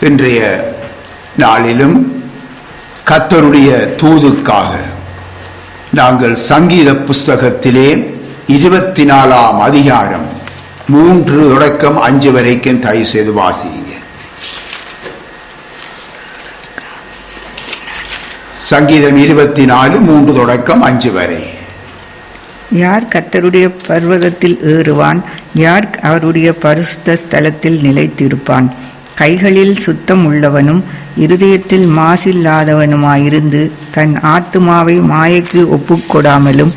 இன்றைய நாளிலும் கர்த்தருடைய தூதுக்காக நாங்கள் சங்கீத புஸ்தகத்திலே 24ஆம் அதிகாரம் 3 தொடக்கம் 5 வரைக்கும் தயவு செய்து வாசிங்க. சங்கீதம் 24 3 தொடக்கம் 5 வரை. யார் கர்த்தருடைய பர்வதத்தில் ஏறுவான்? யார் அவருடைய பரிசுத்த ஸ்தலத்தில் நிலைத்திருப்பான்? கைகளில் சுத்தம் உள்ளவனும் இருதயத்தில் மாசில்லாதவனுமாயிருந்து தன் ஆத்துமாவை மாயைக்கு ஒப்புக்கொடாமலும்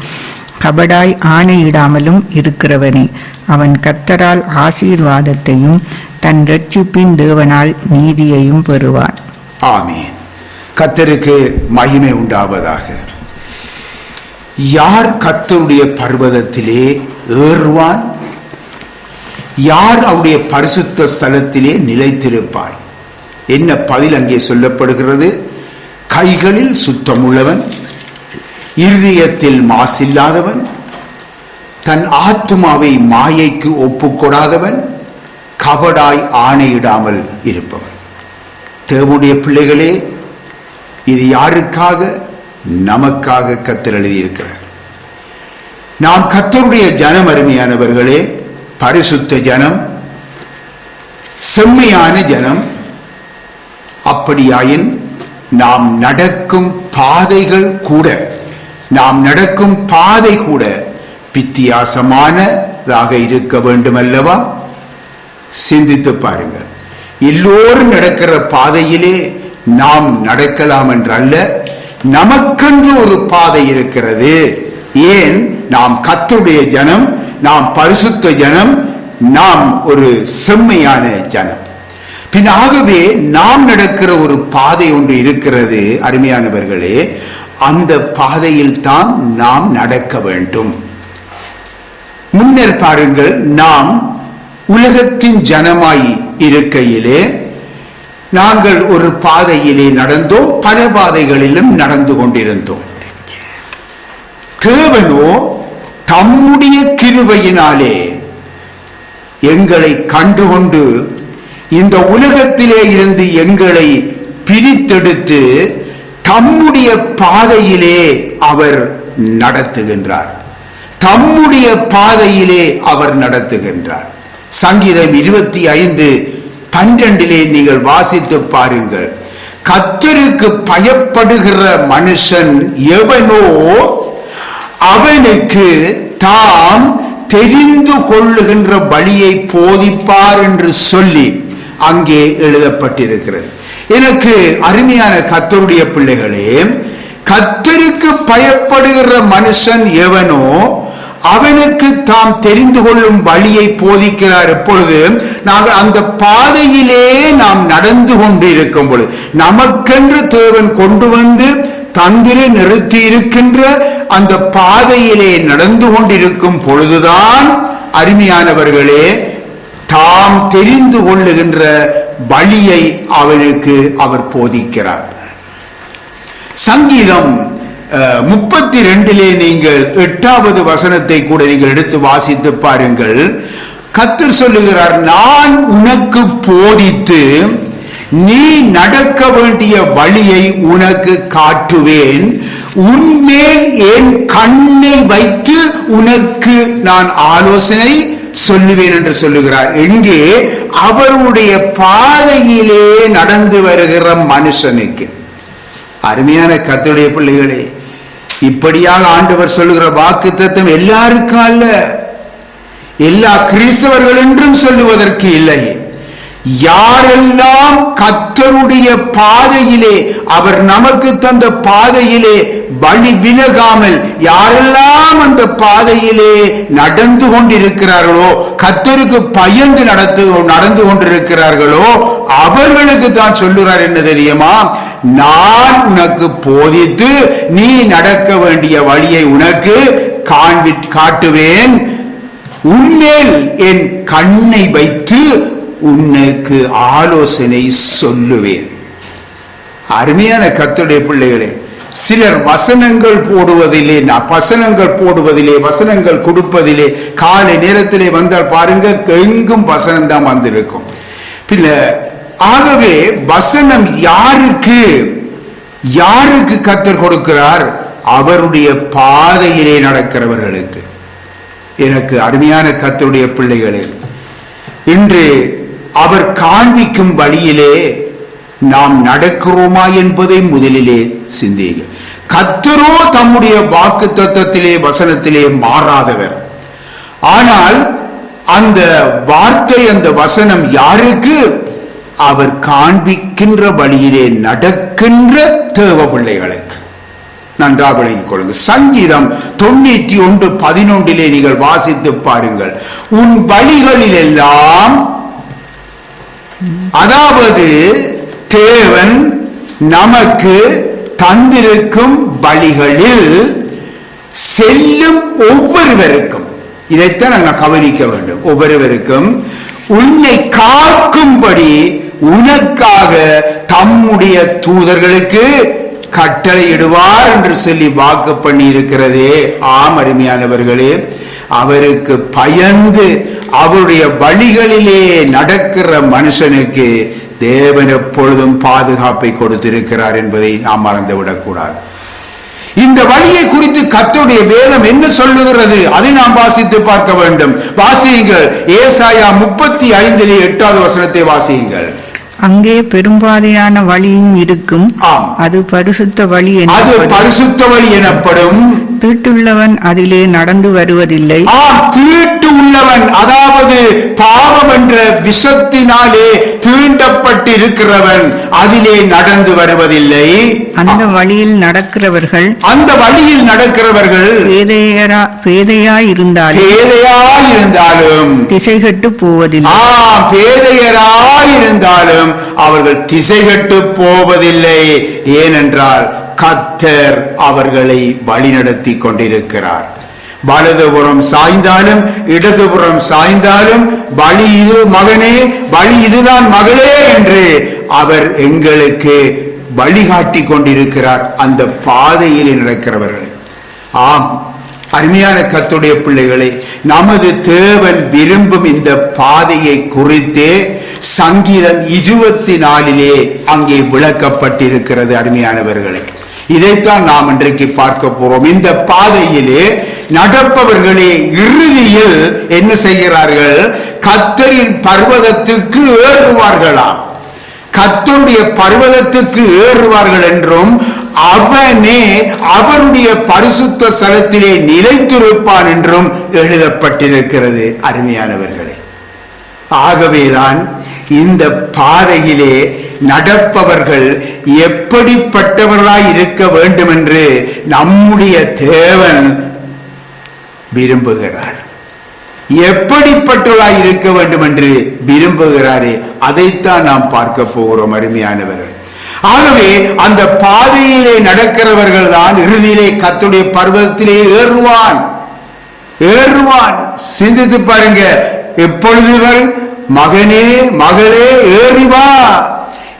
கபடாய் ஆணையிடாமலும் இருக்கிறவனே. அவன் கர்த்தரால் ஆசீர்வாதத்தையும் தன் இரட்சிப்பின் தேவனால் நீதியையும் பெறுவான். ஆமென். கர்த்தருக்கு மகிமை உண்டாவதாக. யார் கர்த்தருடைய பர்வதத்திலே ஏறுவான்? யார் அவருடைய பரிசுத்த ஸ்தலத்திலே நிலைத்திருப்பான்? என்ன பதில் அங்கே சொல்லப்படுகிறது? கைகளில் சுத்தமுள்ளவன், இருதயத்தில் மாசில்லாதவன், தன் ஆத்துமாவை மாயைக்கு ஒப்புக்கொடாதவன், கபடாய் ஆணையிடாமல் இருப்பவன். தேவனுடைய பிள்ளைகளே, இது யாருக்காக? நமக்காக கர்த்தர் எழுதியிருக்கிறார். நாம் கர்த்தருடைய ஜனம், அருமையானவர்களே, பரிசுத்த ஜனம், செம்மையான ஜனம். அப்படியாயின் நாம் நடக்கும் பாதைகள் கூட, நாம் நடக்கும் பாதை கூட வித்தியாசமானதாக இருக்க வேண்டும் அல்லவா? சிந்தித்து பாருங்கள். எல்லோரும் நடக்கிற பாதையிலே நாம் நடக்கலாம் என்றல்ல, நமக்கென்று ஒரு பாதை இருக்கிறது. ஏன்? நாம் கர்த்தருடைய ஜனம், நாம் பரிசுத்த ஜனம், நாம் ஒரு செம்மையான ஜனம். ஆகவே நாம் நடக்கிற ஒரு பாதை ஒன்று இருக்கிறது. அருமையானவர்களே, அந்த பாதையில் தான் நாம் நடக்க வேண்டும். முன்னர் பாருங்கள், நாம் உலகத்தின் ஜனமாய் இருக்கையிலே நாங்கள் ஒரு பாதையிலே நடந்தோம், பல பாதைகளிலும் நடந்து கொண்டிருந்தோம். தேவனோ தம்முடைய கிருபையினாலே எங்களை கண்டுகொண்டு இந்த உலகத்திலே இருந்து எங்களை பிரித்தெடுத்து தம்முடைய பாதையிலே அவர் நடத்துகின்றார். தம்முடைய பாதையிலே அவர் நடத்துகின்றார். சங்கீதம் 25:12 நீங்கள் வாசித்து பாருங்கள். கர்த்தருக்கு பயப்படுகிற மனுஷன் எவனோ அவனுக்கு தாம் தெரிந்து கொள்ளுகின்ற வழியை போதிப்பார் என்று சொல்லி அங்கே எழுதப்பட்டிருக்கிறது. எனக்கு அருமையான கர்த்தருடைய பிள்ளைகளே, கர்த்தருக்கு பயப்படுகிற மனுஷன் எவனோ அவனுக்கு தாம் தெரிந்து கொள்ளும் வழியை போதிக்கிறார். எப்பொழுது நாங்கள் அந்த பாதையிலே நாம் நடந்து கொண்டு இருக்கும் பொழுது, நமக்கென்று தேவன் கொண்டு வந்து தந்திர நிறுத்தி இருக்கின்ற அந்த பாதையிலே நடந்து கொண்டிருக்கும் பொழுதுதான், அருமையானவர்களே, தாம் தெரிந்து கொள்ளுகின்ற வழியை அவனுக்கு அவர் போதிக்கிறார். சங்கீதம் 32 நீங்கள் 8வது வசனத்தை கூட நீங்கள் எடுத்து வாசித்து பாருங்கள். கர்த்தர் சொல்லுகிறார், நான் உனக்கு போதித்து நீ நடக்க வேண்டிய வழியை உனக்கு காட்டுவேன், உன்மேல் என் கண்ணை வைத்து உனக்கு நான் ஆலோசனை சொல்லுவேன் என்று சொல்லுகிறார். எங்கே? அவருடைய பாதையிலே நடந்து வருகிற மனுஷனுக்கு. அருமையான கர்த்தருடைய பிள்ளைகளே, இப்படியாக ஆண்டவர் சொல்லுகிற வாக்குத்தத்தம் எல்லாருக்கும் அல்ல, எல்லா கிறிஸ்தவர்கள் என்றும் சொல்லுவதற்கு இல்லை. யாரெல்லாம் கர்த்தருடைய பாதையிலே, அவர் நமக்கு தந்த பாதையிலே வழி விலகாமல் யாரெல்லாம் அந்த பாதையிலே நடந்து கொண்டிருக்கிறார்களோ, கர்த்தருக்கு பயந்து நடந்து கொண்டிருக்கிறார்களோ, அவர்களுக்கு தான் சொல்லுகிறார். என்ன தெரியுமா? நான் உனக்கு போதித்து நீ நடக்க வேண்டிய வழியை உனக்கு காட்டுவேன், உன்மேல் என் கண்ணை வைத்து உனக்கு ஆலோசனை சொல்லுவேன். அருமையான கர்த்தருடைய பிள்ளைகளே, சிலர் வசனங்கள் போடுவதிலே, வசனங்கள் கொடுப்பதிலே, காலை நேரத்திலே வந்தால் பாருங்க, எங்கும் வசனம் தான் வந்திருக்கும். பின்ன ஆகவே வசனம் யாருக்கு கர்த்தர் கொடுக்கிறார்? அவருடைய பாதையிலே நடக்கிறவர்களுக்கு. எனக்கு அருமையான கர்த்தருடைய பிள்ளைகளே, இன்று அவர் காண்பிக்கும் வழியிலே நாம் நடக்கிறோமா என்பதை முதலிலே சிந்தியுங்க. கர்த்தரோ தம்முடைய வாக்கு தத்தத்திலே வசனத்திலே மாறாதவர். ஆனால் அந்த வார்த்தை, அந்த வசனம் யாருக்கு? அவர் காண்பிக்கின்ற வழியிலே நடக்கின்ற தேவ பிள்ளைகளுக்கு. நன்றாக விளங்கிக் கொள்ளுங்கள். சங்கீதம் 91:11 நீங்கள் வாசித்து பாருங்கள். உன் வழிகளில் எல்லாம், அதாவது தேவன் நமக்கு தந்திருக்கும் வழிகளில் செல்லும் ஒவ்வொருவருக்கும், இதைத்தான் நாங்கள் கவனிக்க வேண்டும், ஒவ்வொருவருக்கும் உன்னை காக்கும்படி உனக்காக தம்முடைய தூதர்களுக்கு கட்டளையிடுவார் என்று சொல்லி வாக்கு பண்ணி இருக்கிறதே. ஆம் அருமையானவர்களே, அவருக்கு பயந்து அவருடைய வழிகளிலே நடக்கிற மனுஷனுக்கு தேவன் எப்பொழுதும் பாதுகாப்பை கொடுத்திருக்கிறார் என்பதை நாம் மறந்துவிடக் கூடாது. இந்த வழியை குறித்து கர்த்தருடைய வேதம் என்ன சொல்லுகிறது? அதை நாம் வாசித்து பார்க்க வேண்டும். வாசியுங்கள். ஏசாயா 35:8 வாசியுங்கள். அங்கே பெரும்பாதையான வழியும் இருக்கும், அது பரிசுத்த வழி எனப்படும். தீட்டுள்ளவன் அதிலே நடந்து வருவதில்லை. தீட்டு உள்ளவன், அதாவது பாவம் என்ற விஷத்தினாலே தீண்டப்பட்டிருக்கிறவன் அதிலே நடந்து வருவதில்லை. அந்த வழியில் நடக்கிறவர்கள் பேதையாயிருந்தாலும் திசைகட்டு போவதில்லை. பேதையராயிருந்தாலும் அவர்கள் திசைகட்டு போவதில்லை. ஏனென்றால் கர்த்தர் அவர்களை வழிநடத்தி கொண்டிருக்கிறார். வலதுபுறம் சாய்ந்தாலும் இடதுபுறம் சாய்ந்தாலும் வழி இது மகனே, வழி இதுதான் மகளே என்று அவர் எங்களுக்கு வழிகாட்டி கொண்டிருக்கிறார். அந்த பாதையில் நடக்கிறவர்கள். ஆம் அருமையான கர்த்தருடைய பிள்ளைகளை, நமது தேவன் விரும்பும் இந்த பாதையை குறித்தே சங்கீதம் 24 அங்கே விளக்கப்பட்டிருக்கிறது. அருமையானவர்களே, இதைத்தான் நாம் இன்றைக்கு பார்க்க போறோம். இந்த பாதையிலே நடப்பவர்களே இறுதியில் என்ன செய்கிறார்கள்? கர்த்தரின் பர்வதத்துக்கு ஏறுவார்களாம். கர்த்தருடைய பர்வதத்துக்கு ஏறுவார்கள் என்றும் அவனே அவருடைய பரிசுத்த ஸ்தலத்திலே நிலைத்திருப்பான் என்றும் எழுதப்பட்டிருக்கிறது. அருமையானவர்களே, ஆகவேதான் இந்த பாதையிலே நடப்பவர்கள் எப்படிப்பட்டவர்களாய் இருக்க வேண்டும் என்று நம்முடைய தேவன் விரும்புகிறார். எப்படிப்பட்டவர்களாய் இருக்க வேண்டும் என்று விரும்புகிறாரே, அதைத்தான் நாம் பார்க்க போகிறோம். அருமையானவர்கள், ஆகவே அந்த பாதையிலே நடக்கிறவர்கள் தான் இறுதியிலே கர்த்தருடைய பர்வதத்திலே ஏறுவான். சிந்தித்து பாருங்க. எப்பொழுது மகனே மகளே ஏறிவா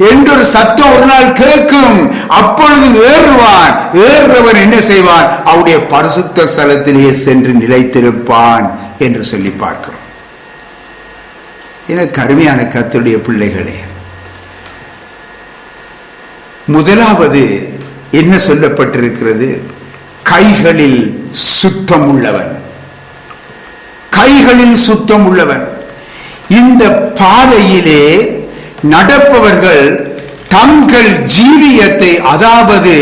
என்றொரு சத்தம் ஒரு நாள் கேட்கும். அப்பொழுது ஏறுவான். ஏறுறவன் என்ன செய்வான்? அவருடைய பரிசுத்த ஸ்தலத்திலேயே சென்று நிலைத்திருப்பான் என்று சொல்லி பார்க்கிறோம். எனக்கு அருமையான கர்த்தருடைய பிள்ளைகளே, முதலாவது என்ன சொல்லப்பட்டிருக்கிறது? கைகளில் சுத்தம் உள்ளவன். கைகளில் சுத்தம் உள்ளவன். இந்த பாதையிலே நடப்பவர்கள் தங்கள் ஜீவியத்தை, அதாவது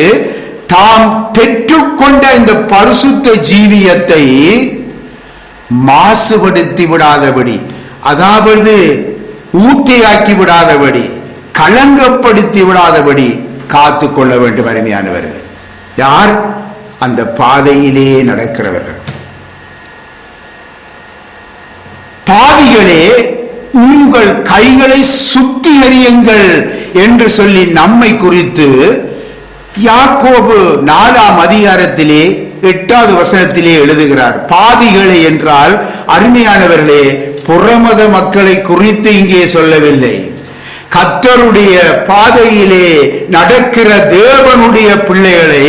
தாம் பெற்றுக்கொண்ட இந்த பரிசுத்த ஜீவியத்தை மாசுபடுத்தி விடாதபடி, அதாவது ஊட்டியாக்கி விடாதபடி, களங்கப்படுத்தி விடாதபடி காத்து கொள்ள வேண்டும். அருமையானவர்கள், யார்? அந்த பாதையிலே நடக்கிறவர்கள். பாவிகளே, உங்கள் கைகளை சுத்திகரியுங்கள் என்று சொல்லி நம்மை குறித்து யாக்கோபு 4:8 எழுதுகிறார். பாவிகளை என்றால் அருமையானவர்களே, புறமத மக்களை குறித்து இங்கே சொல்லவில்லை. கர்த்தருடைய பாதையிலே நடக்கிற தேவனுடைய பிள்ளைகளை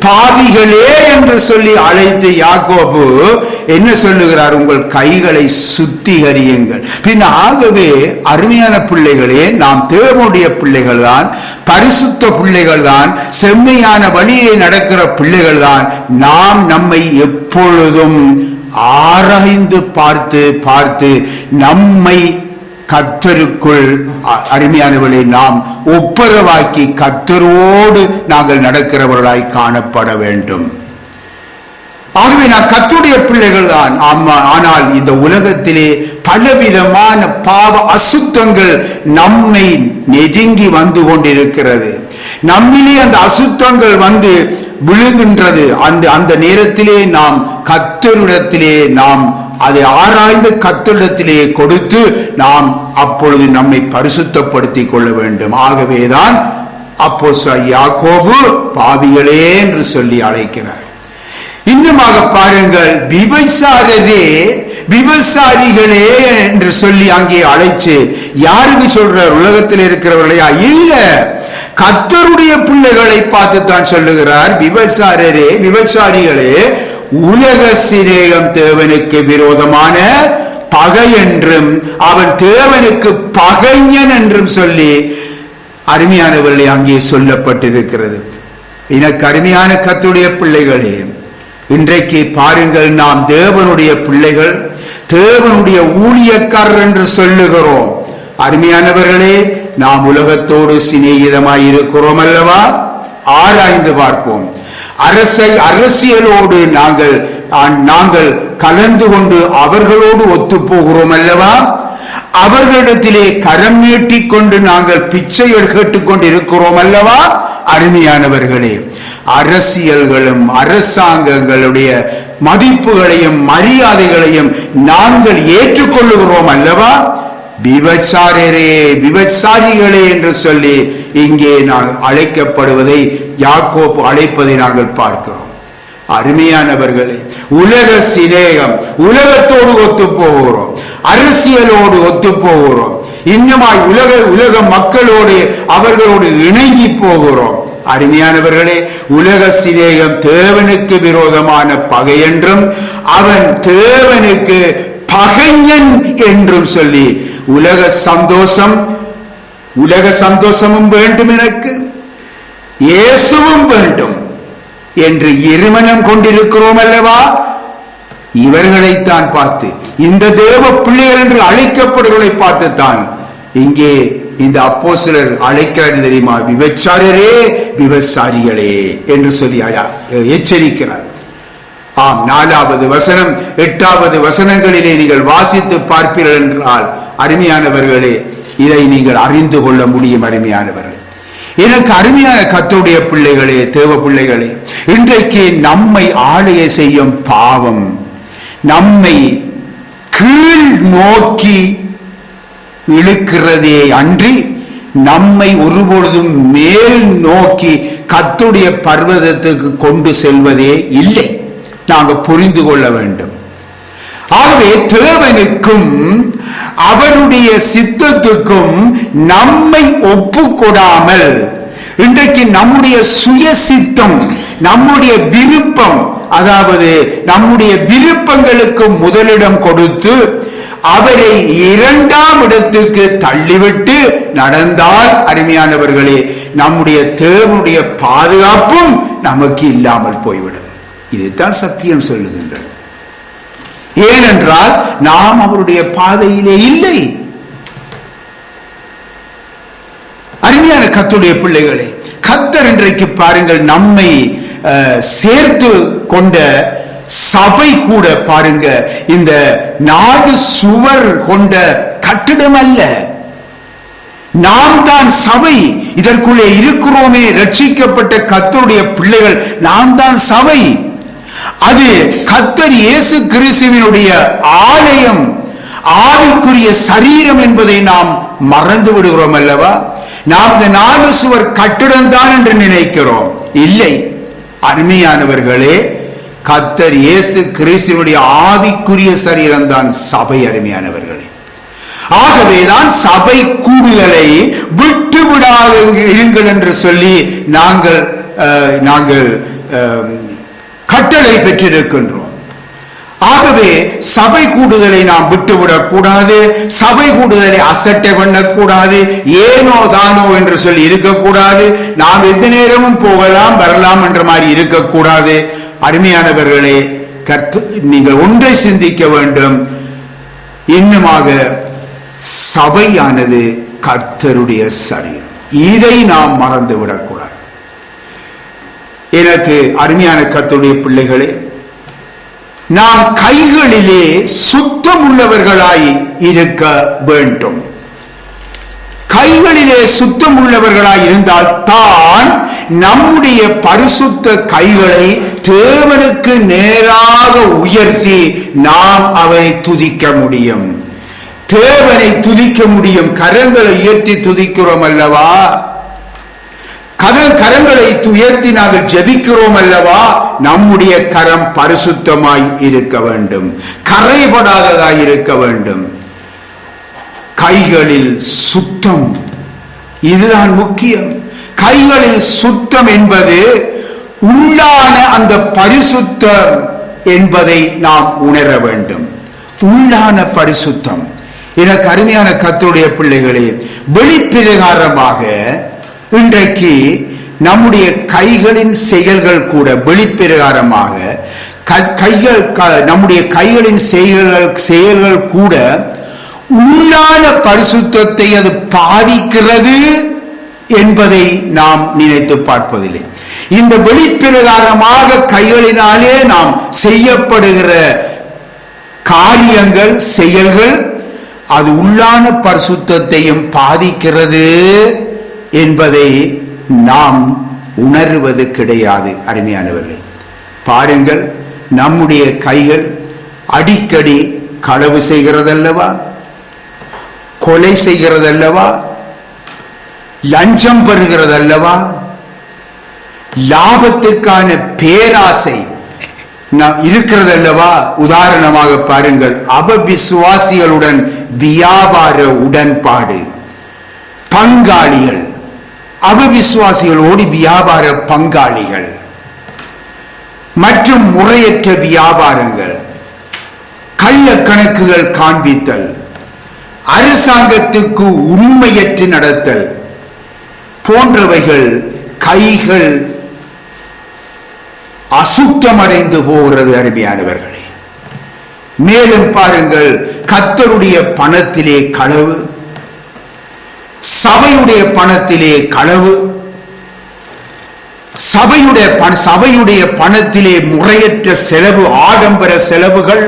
பாவிகளே என்று சொல்லி அழைத்து யாக்கோபு என்ன சொல்லுகிறார்? உங்கள் கைகளை சுத்திகரியுங்கள். பின் ஆகவே அருமையான பிள்ளைகளே, நாம் தேவனுடைய பிள்ளைகள் தான், பரிசுத்த பிள்ளைகள் தான், செம்மையான வழியை நடக்கிற பிள்ளைகள் தான். நாம் நம்மை எப்பொழுதும் ஆராய்ந்து பார்த்து பார்த்து நம்மை கர்த்தருக்குள் அருமையானவர்களை நாம் ஒப்புரவாக்கி கர்த்தரோடு நாங்கள் நடக்கிறவர்களாய் காணப்பட வேண்டும். ஆகவே நான் கர்த்தருடைய பிள்ளைகள் தான். ஆனால் இந்த உலகத்திலே பலவிதமான பாவ அசுத்தங்கள் நம்மை நெருங்கி வந்து கொண்டிருக்கிறது. நம்மிலே அந்த அசுத்தங்கள் வந்து விழுகின்றது. அந்த நேரத்திலே நாம் கர்த்தரிடத்திலே நாம் அதை ஆராய்ந்து கர்த்தரிடத்திலே கொடுத்து நாம் அப்பொழுது நம்மை பரிசுத்தப்படுத்திக் கொள்ள வேண்டும். ஆகவேதான் அப்போஸ்தலன் யாக்கோபு பாவிகளே என்று சொல்லி அழைக்கிறார். இன்னுமாக பாருங்கள், விபசாரிகளே என்று சொல்லி அங்கே அழைச்சு யாருக்கு சொல்றார்? உலகத்தில் இருக்கிறவர்களையா? இல்ல, கர்த்தருடைய பிள்ளைகளை பார்த்து தான் சொல்லுகிறார். விபசாரிகளே, உலக சிநேகம் தேவனுக்கு விரோதமான பகை என்றும் அவன் தேவனுக்கு பகைஞன் என்றும் சொல்லி அருமையானவர்களே அங்கே சொல்லப்பட்டிருக்கிறது. எனக்கு அருமையான கர்த்தருடைய பிள்ளைகளே, இன்றைக்கு பாருங்கள், நாம் தேவனுடைய பிள்ளைகள், தேவனுடைய ஊழியக்காரர் என்று சொல்லுகிறோம். அருமையானவர்களே, நாம் உலகத்தோடு சிநேகிதமாய் இருக்கிறோம் அல்லவா? ஆராய்ந்து பார்ப்போம். அரசியலோடு நாங்கள் கலந்து கொண்டு அவர்களோடு ஒத்து போகிறோம் அல்லவா? அவர்களிடத்திலே கரம் நீட்டிக் கொண்டு நாங்கள் பிச்சை கேட்டுக்கொண்டு இருக்கிறோம் அல்லவா? அருமையானவர்களே, அரசியல்களும் அரசாங்கங்களுடைய மதிப்புகளையும் மரியாதைகளையும் நாங்கள் ஏற்றுக்கொள்ளுகிறோம் அல்லவா? விபச்சாரிகளே என்று சொல்லி இங்கே நாங்கள் அழைக்கப்படுவதை, யாக்கோபு அழைப்பதை நாங்கள் பார்க்கிறோம். அருமையானவர்களே, உலக சிநேகம், உலகத்தோடு ஒத்து போகிறோம், அரசியலோடு ஒத்து போகிறோம், இன்னமாய் உலக மக்களோடு அவர்களோடு இணங்கி போகிறோம். அருமையானவர்களே, உலக சிநேகம் தேவனுக்கு விரோதமான பகை என்றும் அவன் தேவனுக்கு பகைஞன் என்றும் சொல்லி உலக சந்தோஷமும் வேண்டும், எனக்கு இயேசுவும் வேண்டும் என்று இருமனம் கொண்டிருக்கிறோம் அல்லவா? இவர்களைத்தான் பார்த்து, இந்த தேவ பிள்ளைகள் என்று அழைக்கப்படுவதை பார்த்துத்தான் இங்கே இந்த அப்போஸ்தலர் அழைக்கிறார் தெரியுமா? விபச்சாரிகளே என்று சொல்லி எச்சரிக்கிறார். ஆம், 4வது வசனம் 8வது வசனங்களிலே நீங்கள் வாசித்து பார்ப்பீர்கள் என்றால் அருமையானவர்களே, இதை நீங்கள் அறிந்து கொள்ள முடியும். அருமையானவர்களே, எனக்கு அருமையான கர்த்தருடைய பிள்ளைகளே, தேவ பிள்ளைகளே, இன்றைக்கு நம்மை ஆளுகை செய்யும் பாவம் நம்மை கீழ் நோக்கி இழுக்கிறதே அன்றி நம்மை ஒருபொழுதும் மேல் நோக்கி கர்த்தருடைய பர்வதத்துக்கு கொண்டு செல்வதே இல்லை. நாங்கள் புரிந்து கொள்ள வேண்டும். ஆகவே தேவனுக்கும் அவருடைய சித்தத்துக்கும் நம்மை ஒப்புக்கொடாமல் இன்றைக்கு நம்முடைய சுய சித்தம், நம்முடைய விருப்பம், அதாவது நம்முடைய விருப்பங்களுக்கு முதலிடம் கொடுத்து அவரை 2ஆம் இடத்துக்கு தள்ளிவிட்டு நடந்தால் அருமையானவர்களே, நம்முடைய தேவனுடைய பாதுகாப்பும் நமக்கு இல்லாமல் போய்விடும். இதுதான் சத்தியம் சொல்லுகின்றது. ஏனென்றால் நாம் அவருடைய பாதையிலே இல்லை. அருமையான கர்த்தருடைய பிள்ளைகளே, கர்த்தர் இன்றைக்கு பாருங்கள், நம்மை சேர்த்து கொண்ட சபை கூட பாருங்க, இந்த 4 சுவர் கொண்ட கட்டிடம் அல்ல, நாம் தான் சபை. இதற்குள்ளே இருக்கிறோமே, ரட்சிக்கப்பட்ட கர்த்தருடைய பிள்ளைகள், நாம் தான் சபை. அது கர்த்தர் இயேசு கிறிஸ்துவினுடைய ஆலயம், ஆவிக்குரிய சரீரம் என்பதை நாம் மறந்து விடுகிறோம் அல்லவா? நாம் இந்த 4 சுவர் கட்டிடம் தான் என்று நினைக்கிறோம். இல்லை அருமையானவர்களே, கர்த்தர் இயேசு கிறிஸ்துவினுடைய ஆவிக்குரிய சரீரம் தான் சபை. அருமையானவர்களே, ஆகவேதான் சபை கூடுதலை விட்டு விடாது இருங்கள் என்று சொல்லி நாங்கள் கட்டளை பெற்றிருக்கின்றோம். ஆகவே சபை கூடுதலை நாம் விட்டுவிடக் கூடாது. சபை கூடுதலை அசட்டை பண்ணக்கூடாது. ஏனோ தானோ என்று சொல்லி இருக்கக்கூடாது. நாம் எந்த நேரமும் போகலாம் வரலாம் என்ற மாதிரி இருக்கக்கூடாது. அருமையானவர்களே, நீங்கள் ஒன்றை சிந்திக்க வேண்டும். இன்னுமாக சபையானது கர்த்தருடைய சரீரம். இதை நாம் மறந்துவிடக்கூடாது. எனக்கு அருமையான கர்த்தருடைய பிள்ளைகளே, நாம் கைகளிலே சுத்தம் உள்ளவர்களாய் இருக்க வேண்டும். கைகளிலே சுத்தம் உள்ளவர்களாய் இருந்தால் தான் நம்முடைய பரிசுத்த கைகளை தேவனுக்கு நேராக உயர்த்தி நாம் அவரை துதிக்க முடியும். தேவனை துதிக்க முடியும். கரங்களை உயர்த்தி துதிக்கிறோம் அல்லவா? கரங்களை உயர்த்தி நாங்கள் ஜெபிக்கிறோம் அல்லவா? நம்முடைய கரம் பரிசுத்தமாய் இருக்க வேண்டும், கரைபடாததாய் இருக்க வேண்டும். கைகளில் சுத்தம், இதுதான் முக்கியம். கைகளில் சுத்தம் என்பது உள்ளான அந்த பரிசுத்தம் என்பதை நாம் உணர வேண்டும். உள்ளான பரிசுத்தம். எனக்கு அருமையான கர்த்தருடைய பிள்ளைகளே, வெளிப்பிரகாரமாக இன்றைக்கு நம்முடைய கைகளின் செயல்கள் கூட வெளிப்பிரகாரமாக நம்முடைய கைகளின் செயல்கள் கூட உள்ளான பரிசுத்தத்தை அது பாதிக்கிறது என்பதை நாம் நினைத்து பார்ப்பதில்லை. இந்த வெளிப்பிரகாரமாக கைகளினாலே நாம் செய்யப்படுகிற காரியங்கள், செயல்கள் அது உள்ளான பரிசுத்தத்தையும் பாதிக்கிறது என்பதை நாம் உணர்வது கிடையாது. அருமையானவர்களே, பாருங்கள், நம்முடைய கைகள் அடிக்கடி களவு செய்கிறதல்லவா, கொலை செய்கிறதல்லவா, லஞ்சம் பெறுகிறதல்லவா, லாபத்துக்கான பேராசை இருக்கிறதல்லவா. உதாரணமாக பாருங்கள், அபவிசுவாசிகளுடன் வியாபார உடன்பாடு, பங்காளிகள், அபவிசுவாசிகளோடு வியாபார பங்காளிகள் மற்றும் முறையற்ற வியாபாரங்கள், கள்ள கணக்குகள் காண்பித்தல், அரசாங்கத்துக்கு உண்மையற்று நடத்தல் போன்றவைகள் கைகள் அசுத்தமடைந்து போகிறது. அருமையானவர்களே, மேலும் பாருங்கள், கர்த்தருடைய பணத்திலே களவு, சபையுடைய பணத்திலே களவு, சபையுடைய பணத்திலே முறையற்ற செலவு, ஆடம்பர செலவுகள்,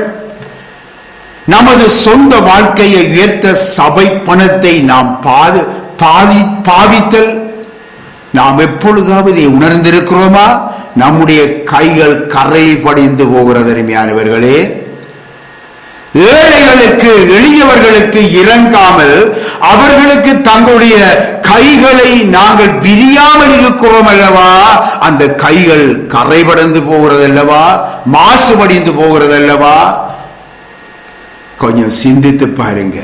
நமது சொந்த வாழ்க்கையை உயர்த்த சபை பணத்தை நாம் பாவித்தல். நாம் எப்பொழுதாவது உணர்ந்திருக்கிறோமா? நம்முடைய கைகள் கரை படிந்து போகிறது. அருமையானவர்களே, ஏழைகளுக்கு, எளியவர்களுக்கு இறங்காமல் அவர்களுக்கு தங்களுடைய கைகளை நாங்கள் விரியாமல் இருக்கிறோம் அல்லவா? அந்த கைகள் கரைபடைந்து போகிறது அல்லவா, மாசுபடிந்து போகிறது அல்லவா? கொஞ்சம் சிந்தித்து பாருங்க.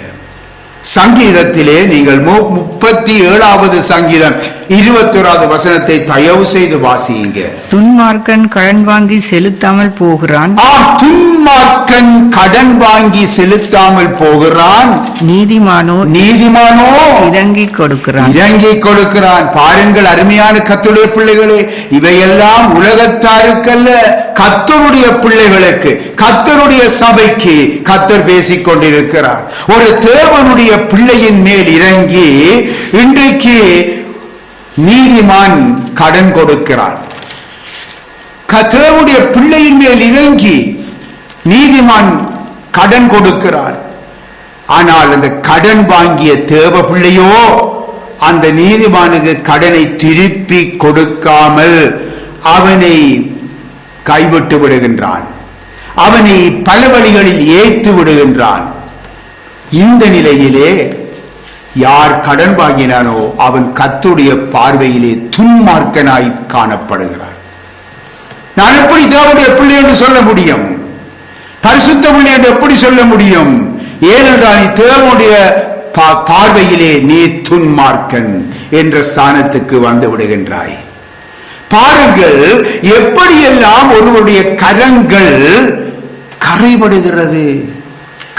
சங்கீதத்திலே நீங்கள் 37வது சங்கீதம் 21வது வசனத்தை தயவு செய்து வாசியுங்க. துன்மார்க்கன் கடன் வாங்கி செலுத்தாமல் போகிறான். துன்மார்க்கன் கடன் வாங்கி செலுத்தாமல் போகிறான், நீதிமானோ இறங்கிக் கொடுக்கிறான். பாருங்கள் அருமையான கர்த்தருடைய பிள்ளைகளே, இவையெல்லாம் உலகத்தாருக்கல்ல, கர்த்தருடைய பிள்ளைகளுக்கு, கர்த்தருடைய சபைக்கு கர்த்தர் பேசிக் கொண்டிருக்கிறார். ஒரு தேவனுடைய பிள்ளையின் மேல் இறங்கி இன்றைக்கு நீதிமான் கடன் கொடுக்கிறான். தேவனுடைய பிள்ளையின் மேல் இறங்கி நீதிமான் கடன் கொடுக்கிறான். ஆனால் அந்த கடன் வாங்கிய தேவ பிள்ளையோ அந்த நீதிமானுக்கு கடனை திருப்பி கொடுக்காமல் அவனை கைவிட்டு விடுகின்றான், அவனை பல வழிகளில் ஏய்த்து விடுகின்றான். இந்த நிலையிலே யார் கடன் வாங்கினானோ அவன் கர்த்தருடைய பார்வையிலே துன்மார்க்கனாய் காணப்படுகிறான். நான் எப்படி தேவனுடைய பிள்ளை என்று சொல்ல முடியும்? பரிசுத்த பிள்ளை என்று எப்படி சொல்ல முடியும்? ஏனென்றால் நீ தேவனுடைய பார்வையிலே நீ துன்மார்க்கன் என்ற ஸ்தானத்துக்கு வந்து விடுகின்றாய். பாருங்கள், எப்படியெல்லாம் ஒருவருடைய கரங்கள் கரைபடுகிறது,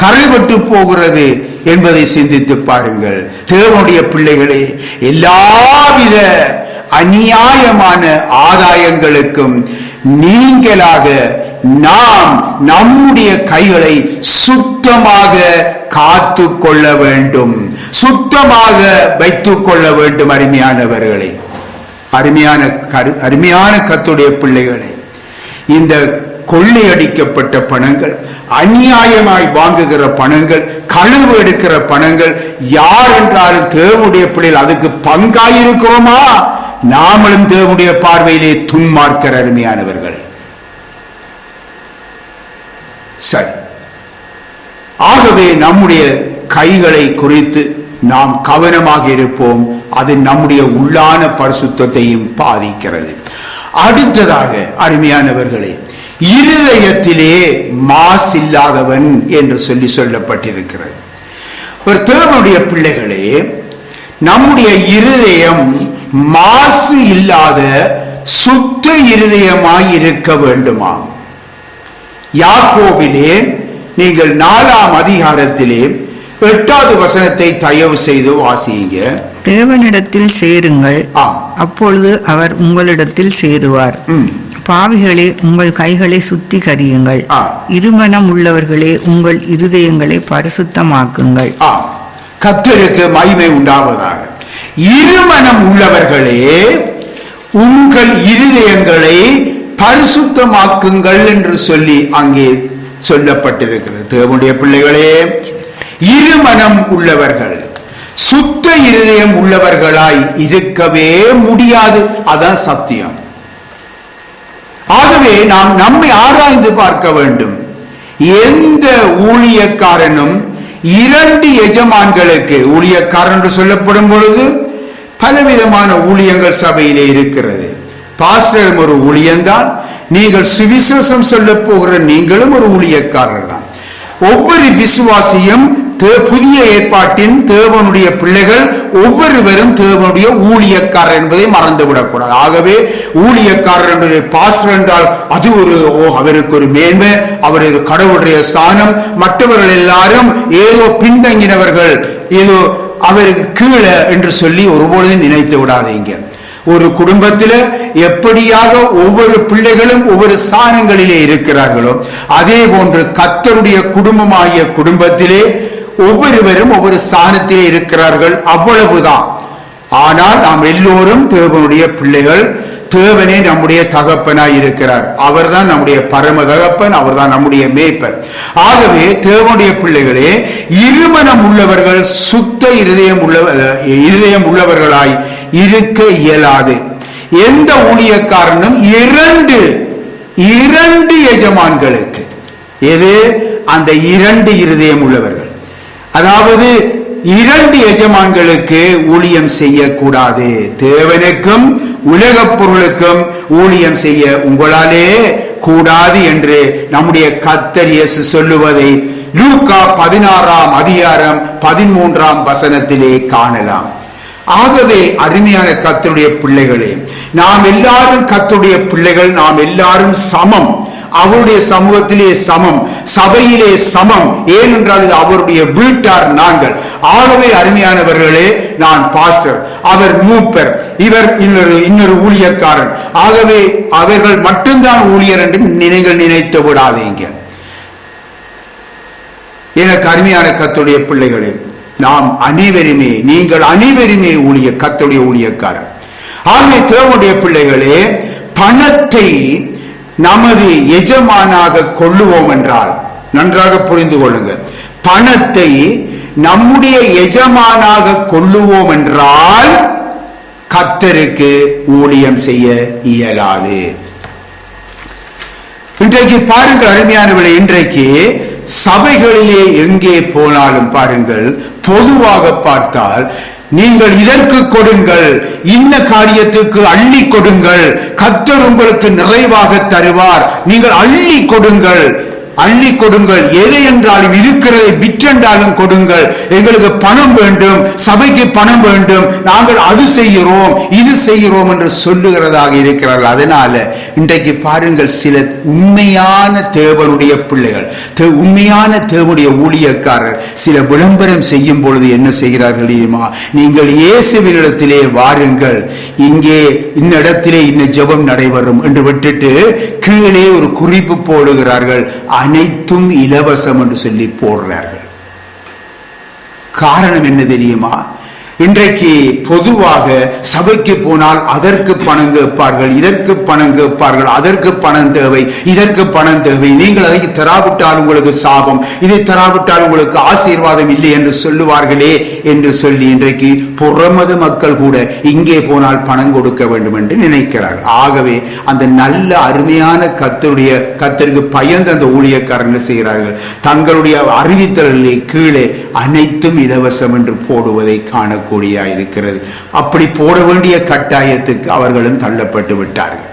கரைபட்டு போகிறது என்பதை சிந்தித்து பாருங்கள். தேவனுடைய பிள்ளைகளே, எல்லாவித அநியாயமான ஆதாயங்களுக்கும் நீங்களாக நாம் நம்முடைய கைகளை சுத்தமாக காத்து கொள்ள வேண்டும், சுத்தமாக வைத்துக் கொள்ள வேண்டும். அருமையானவர்களே, அருமையான கர்த்தருடைய பிள்ளைகளே, இந்த கொள்ளையடிக்கப்பட்ட பணங்கள், அநியாயமாய் வாங்குகிற பணங்கள், களவு எடுக்கிற பணங்கள், யார் என்றாலும் தேவனுடைய பிள்ளைகள் அதுக்கு பங்காயிருக்கிறோமா? நாமளும் தேவனுடைய பார்வையிலே துன்மார்க்கிற அருமையானவர்களே. சரி, ஆகவே நம்முடைய கைகளை குறித்து நாம் கவனமாக இருப்போம். அது நம்முடைய உள்ளான பரிசுத்தத்தையும் பாதிக்கிறது. அடுத்ததாக அருமையானவர்களே, இருதயத்திலே மாசில்லாதவன் என்று சொல்லப்பட்டிருக்கிறது. ஒரு தேவனுடைய பிள்ளைகளே, நம்முடைய இருதயம் மாசு இல்லாத சுத்த இருதயமாய் இருக்க வேண்டுமாம். யாக்கோபிலே நீங்கள் 4ஆம் அதிகாரத்திலே 8வது வசனத்தை தயவு செய்து வாசியுங்க. தேவனிடத்தில் சேருங்கள், அப்பொழுது அவர் உங்களிடத்தில் சேருவார். பாவிகளே, உங்கள் கைகளை சுத்திகரியுங்கள், இருமனம் உள்ளவர்களே உங்கள் இருதயங்களை பரிசுத்தமாக்குங்கள். கர்த்தருக்கு மகிமை உண்டாவதாக. இருமனம் உள்ளவர்களே உங்கள் இருதயங்களை பரிசுத்தமாக்குங்கள் என்று சொல்லி அங்கே சொல்லப்பட்டிருக்கிறது. தேவனுடைய பிள்ளைகளே, இருமனம் உள்ளவர்கள், சுத்த இருதயம் உள்ளவர்களாய் இருக்கவே முடியாது. அதான் சத்தியம். ஆகவே நாம் நம்மை ஆராய்ந்து பார்க்க வேண்டும். எந்த ஊழியக்காரனும் 2 எஜமான்களுக்கு, ஊழியக்காரன் என்று சொல்லப்படும் பொழுது பலவிதமான ஊழியங்கள் சபையிலே இருக்கிறது. பாஸ்டரும் ஒரு ஊழியம்தான், நீங்கள் சுவிசேஷம் சொல்ல போகிற நீங்களும் ஒரு ஊழியக்காரர் தான். ஒவ்வொரு விசுவாசியும் புதிய ஏற்பாட்டின் தேவனுடைய பிள்ளைகள் ஒவ்வொருவரும் தேவனுடைய ஊழியக்காரர் என்பதை மறந்துவிடக்கூடாது. ஆகவே ஊழியக்காரர் என்று பாஸ்டர் என்றால் அது அவருக்கு ஒரு மேன்மை, அவருடைய கடவுளுடைய ஸ்தானம். மற்றவர்கள் எல்லாரும் ஏதோ பின்தங்கினவர்கள், ஏதோ அவருக்கு கீழே என்று சொல்லி ஒருபொழுதும் நினைத்து விடாதீங்க. ஒரு குடும்பத்தில் எப்படியாக ஒவ்வொரு பிள்ளைகளும் ஒவ்வொரு ஸ்தானங்களிலே இருக்கிறார்களோ அதே போன்று கர்த்தருடைய குடும்பமாகிய குடும்பத்திலே ஒவ்வொருவரும் ஒவ்வொரு ஸ்தானத்திலே இருக்கிறார்கள், அவ்வளவுதான். ஆனால் நாம் எல்லோரும் தேவனுடைய பிள்ளைகள். தேவனே நம்முடைய தகப்பனாய் இருக்கிறார். அவர்தான் நம்முடைய பரம தகப்பன், அவர்தான் நம்முடைய மேய்ப்பன். ஆகவே தேவனுடைய பிள்ளைகளே, இருமனம் உள்ளவர்கள், சுத்த இருதயம் உள்ளவர்களாய் இருக்க இயலாது. எந்த ஊழியக்காரனும் 2 எஜமான்களுக்கு, எது அந்த 2 இருதயம் உள்ளவர்கள், அதாவது 2 எஜமான்களுக்கு ஊழியம் செய்யக்கூடாது. தேவனுக்கும் உலக பொருளுக்கும் ஊழியம் செய்ய உங்களாலே கூடாது என்று நம்முடைய கர்த்தர் இயேசு சொல்லுவதை லூக்கா 16ஆம் அதிகாரம் 13ஆம் வசனத்திலே காணலாம். ஆகவே அருமையான கர்த்தருடைய பிள்ளைகளே, நாம் எல்லாரும் கர்த்தருடைய பிள்ளைகள், நாம் எல்லாரும் சமம். அவருடைய சமூகத்திலே சமம், சபையிலே சமம். ஏனென்றால் இது அவருடைய வீட்டார் நாங்கள். ஆகவே அருமையானவர்களே, நான் பாஸ்டர், அவர் மூப்பர், இவர் இன்னொரு ஊழியக்காரன். ஆகவே அவர்கள் மட்டும்தான் ஊழியர் என்று நீங்கள் நினைத்து விடாதீங்க. எனக்கு அருமையான கர்த்தருடைய பிள்ளைகளே, நாம் அனைவருமே, நீங்கள் அனைவருமே கர்த்தருடைய ஊழியக்காரர். ஆகவே தேவனுடைய பிள்ளைகளே, பணத்தை நமது எஜமானாக கொள்ளுவோம் என்றால், நன்றாக புரிந்து கொள்ளுங்க, பணத்தை நம்முடைய எஜமானாக கொள்ளுவோம் என்றால் கர்த்தருக்கு ஊழியம் செய்ய இயலாது. இன்றைக்கு பாருங்கள் அருமையானவர்களே, இன்றைக்கு சபைகளிலே எங்கே போனாலும் பாருங்கள், பொதுவாக பார்த்தால் நீங்கள் இதற்கு கொடுங்கள், இன்ன காரியத்துக்கு அள்ளி கொடுங்கள், கர்த்தர் உங்களுக்கு நிறைவாக தருவார், நீங்கள் அள்ளி கொடுங்கள் அள்ளி கொடுங்கள், எதை என்றாலும் இருக்கிறதை விற்றென்றாலும் கொடுங்கள், எங்களுக்கு பணம் வேண்டும், சபைக்கு பணம் வேண்டும், நாங்கள் அது செய்கிறோம் இது செய்கிறோம் என்று சொல்லுகிறதாக இருக்கிறார்கள். அதனால இன்றைக்கு பாருங்கள், சில உண்மையான தேவனுடைய பிள்ளைகள், உண்மையான தேவனுடைய ஊழியக்காரர் சில விளம்பரம் செய்யும் பொழுது என்ன செய்கிறார்கள் தெரியுமா? நீங்கள் இயேசுவினிடத்திலே வாருங்கள், இங்கே இந்த இடத்திலே இந்த ஜெபம் நடைபெறும் என்று விட்டுட்டு கீழே ஒரு குறிப்பு போடுகிறார்கள், அனைத்தும் இலவசம் என்று சொல்லி போடுறார்கள். காரணம் என்ன தெரியுமா? இன்றைக்கு பொதுவாக சபைக்கு போனால் அதற்கு பணம் கேட்பார்கள், இதற்கு பணம் கேட்பார்கள், அதற்கு பணம் தேவை, இதற்கு பணம் தேவை, நீங்கள் அதை தராவிட்டால் உங்களுக்கு சாபம், இதை தராவிட்டால் உங்களுக்கு ஆசீர்வாதம் இல்லை என்று சொல்லுவார்களே என்று சொல்லி இன்றைக்கு புறமத மக்கள் கூட இங்கே போனால் பணம் கொடுக்க வேண்டும் என்று நினைக்கிறார்கள். ஆகவே அந்த நல்ல அருமையான கர்த்தருக்கு பயந்து அந்த ஊழியக்காரர்கள் செய்கிறார்கள், தங்களுடைய அறிவித்தலிலே கீழே அனைத்தும் இலவசம் என்று போடுவதை காண இருக்கிறது. அப்படி போட வேண்டிய கட்டாயத்துக்கு அவர்களும் தள்ளப்பட்டு விட்டார்கள்.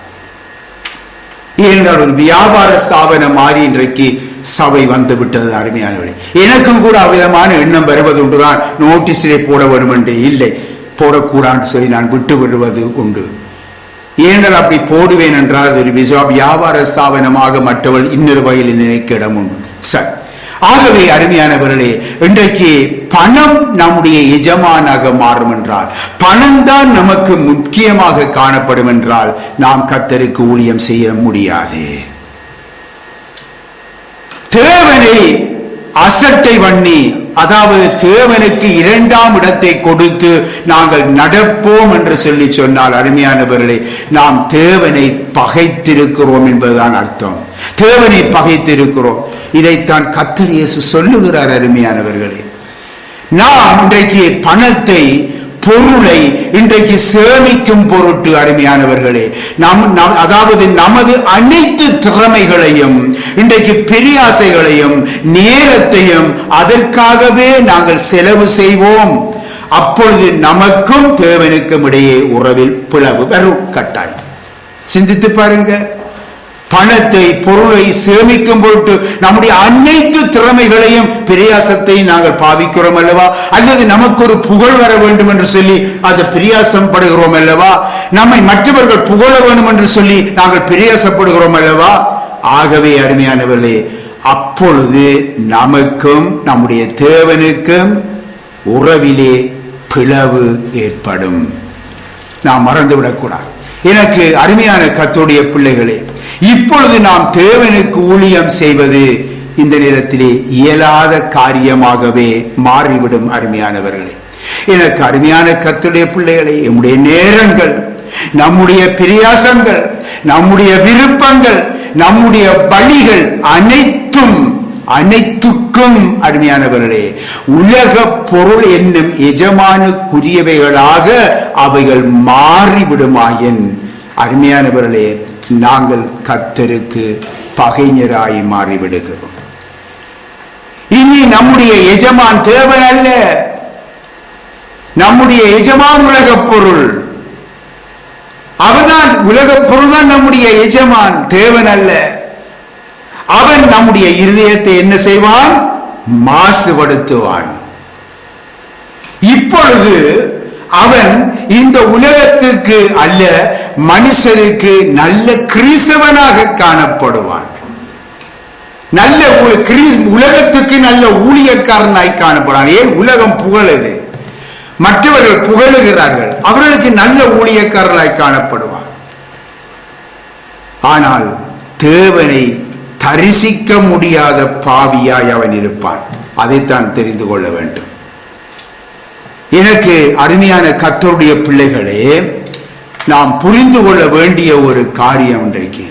ஏனென்றால் ஒரு வியாபார ஸ்தாபனம் மாறி இன்றைக்கு சபை வந்து விட்டது. அருமையானவர்களே, எனக்கும் கூட அவ்விதமான எண்ணம் வருவது உண்டுதான். நோட்டீஸிலே போட வேண்டும் என்று இல்லை, போடக்கூடாது சொல்லி நான் விட்டு விடுவது உண்டு. ஏனென்றால் அப்படி போடுவேன் என்றால் அது ஒரு வியாபார ஸ்தாபனமாக மற்றவள் இன்னொரு வகையில் நினைக்க இடம் உண்டு. சரி, ஆகவே அருமையானவர்களே, இன்றைக்கு பணம் நம்முடைய எஜமானாக மாறும் என்றால், பணம் தான் நமக்கு முக்கியமாக காணப்படும் என்றால் நாம் கர்த்தருக்கு ஊழியம் செய்ய முடியாது. தேவனை அசட்டை பண்ணி, அதாவது தேவனுக்கு இரண்டாம் இடத்தை கொடுத்து நாங்கள் நடப்போம் என்று சொல்லி சொன்னால் அருமையானவர்களே, நாம் தேவனை பகைத்திருக்கிறோம் என்பதுதான் அர்த்தம். தேவனை பகைத்திருக்கிறோம். இதைத்தான் கர்த்தர் இயேசு சொல்லுகிறார். அருமையானவர்களே, நாம் இன்றைக்கு பணத்தை, பொருளை இன்றைக்கு சேமிக்கும் பொருட்டு அருமையானவர்களே, அதாவது நமது அனைத்து திறமைகளையும், இன்றைக்கு பெரியாசைகளையும் நேரத்தையும் அதற்காகவே நாங்கள் செலவு செய்வோம். அப்பொழுது நமக்கும் தேவனுக்கும் இடையே உறவில் பிளவு வரும். கட்டாயம் சிந்தித்து பாருங்க. பணத்தை, பொருளை சேமிக்கும் பொருட்டு நம்முடைய அனைத்து திறமைகளையும் பிரயாசத்தையும் நாங்கள் பாவிக்கிறோம் அல்லவா? அல்லது நமக்கு ஒரு புகழ் வர வேண்டும் என்று சொல்லி அந்த பிரயாசம் படுகிறோம் அல்லவா? நம்மை மற்றவர்கள் புகழ வேண்டும் என்று சொல்லி நாங்கள் பிரயாசப்படுகிறோம் அல்லவா? ஆகவே அருமையானவர்களே, அப்பொழுது நமக்கும் நம்முடைய தேவனுக்கும் உறவிலே பிளவு ஏற்படும். நாம் மறந்துவிடக்கூடாது. எனக்கு அருமையான கர்த்தருடைய பிள்ளைகளே, இப்பொழுது நாம் தேவனுக்கு ஊழியம் செய்வது இந்த நேரத்திலே இயலாத காரியமாகவே மாறிவிடும். அருமையானவர்களே, எனக்கு அருமையான கர்த்தருடைய பிள்ளைகளே, நம்முடைய நேரங்கள், நம்முடைய பிரயாசங்கள், நம்முடைய விருப்பங்கள், நம்முடைய வழிகள் அனைத்துக்கும் அருமையானவர்களே, உலக பொருள் என்னும் எஜமானுக்குரியவைகளாக அவைகள் மாறிவிடுமாயின் அருமையானவர்களே, நாங்கள் கர்த்தருக்கு பகைஞராய் மாறிவிடுகிறோம். இனி நம்முடைய எஜமான் தேவன் அல்ல, நம்முடைய எஜமான் உலகப் பொருள். அவர்தான் உலகப் பொருள் தான் நம்முடைய எஜமான், தேவன் அல்ல. அவன் நம்முடைய இருதயத்தை என்ன செய்வான்? மாசுபடுத்துவான். இப்பொழுது அவன் இந்த உலகத்துக்கு அல்ல, மனுஷருக்கு நல்ல கிறிஸ்தவனாக காணப்படுவான். நல்ல உலகத்துக்கு நல்ல ஊழியக்காரனாய் காணப்படுவான். ஏன்? உலகம் புகழுது, மற்றவர்கள் புகழுகிறார்கள், அவர்களுக்கு நல்ல ஊழியக்காரனாய் காணப்படுவான். ஆனால் தேவனை தரிசிக்க முடியாத பாவியாய் அவன் இருப்பான். அதைத்தான் தெரிந்து கொள்ள வேண்டும். எனக்கு அருமையான கர்த்தருடைய பிள்ளைகளே, நாம் புரிந்து கொள்ள வேண்டிய ஒரு காரியம் இன்றைக்கு,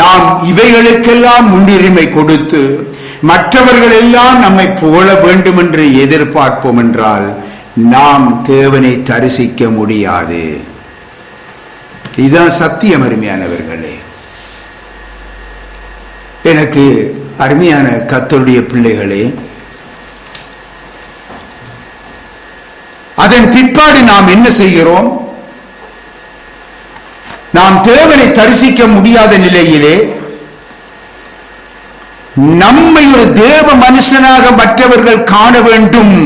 நாம் இவைகளுக்கெல்லாம் முன்னுரிமை கொடுத்து மற்றவர்கள் எல்லாம் நம்மை புகழ வேண்டும் என்று எதிர்பார்ப்போம் என்றால் நாம் தேவனை தரிசிக்க முடியாது. இதுதான் சத்தியம். அருமையானவர்களே, எனக்கு அருமையான கர்த்தருடைய பிள்ளைகளே, அதன் பிற்பாடு நாம் என்ன செய்கிறோம்? நாம் தேவனை தரிசிக்க முடியாத நிலையிலே நம்மை ஒரு தேவ மனுஷனாக மற்றவர்கள் காண வேண்டும்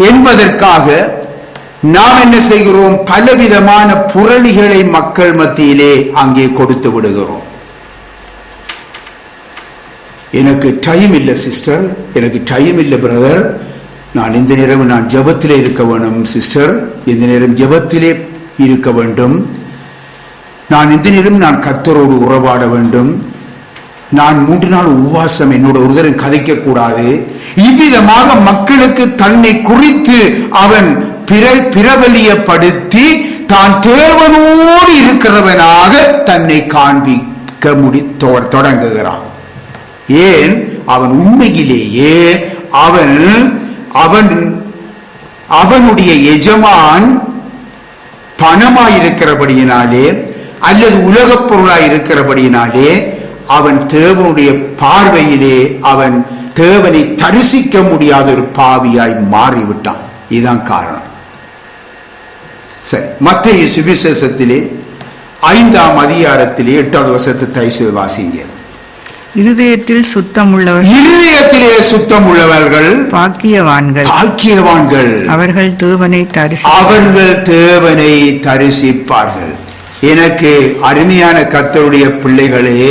என்பதற்காக நாம் என்ன செய்கிறோம்? பலவிதமான புரளிகளை மக்கள் மத்தியிலே அங்கே கொடுத்து விடுகிறோம். எனக்கு டைம் இல்லை சிஸ்டர், எனக்கு டைம் இல்லை பிரதர், நான் இந்த நேரம் நான் ஜெபத்திலே இருக்க வேண்டும் சிஸ்டர், இந்த நேரம் ஜெபத்திலே இருக்க வேண்டும், நான் இந்த நேரம் நான் கர்த்தரோடு உறவாட வேண்டும், நான் 3 நாள் உபவாசம் என்னோட ஒருத்தரும் கதைக்க கூடாது. இவ்விதமாக மக்களுக்கு தன்னை குறித்து அவன் பிரபலியப்படுத்தி தான் தேவனோடு இருக்கிறவனாக தன்னை காண்பிக்க தொடங்குகிறான். ஏன்? அவன் உண்மையிலேயே அவனுடைய எஜமான் பணமாயிருக்கிறபடியினாலே அல்லது உலகப் பொருளாய் இருக்கிறபடியினாலே அவன் தேவனுடைய பார்வையிலே அவன் தேவனை தரிசிக்க முடியாத ஒரு பாவியாய் மாறிவிட்டான். இதுதான் காரணம். சரி, மத்தேயு சுவிசேஷத்திலே 5ஆம் அதிகாரத்திலே 8வது வசனத்தை தயவு வாசிங்க. இருதயத்தில் சுத்தமுள்ளவர்கள், இருதயத்திலே சுத்தமுள்ளவர்கள் பாக்கியவான்கள், பாக்கியவான்கள், அவர்கள் தேவனை தரிசிப்பார்கள். எனக்கு அருமையான கர்த்தருடைய பிள்ளைகளே,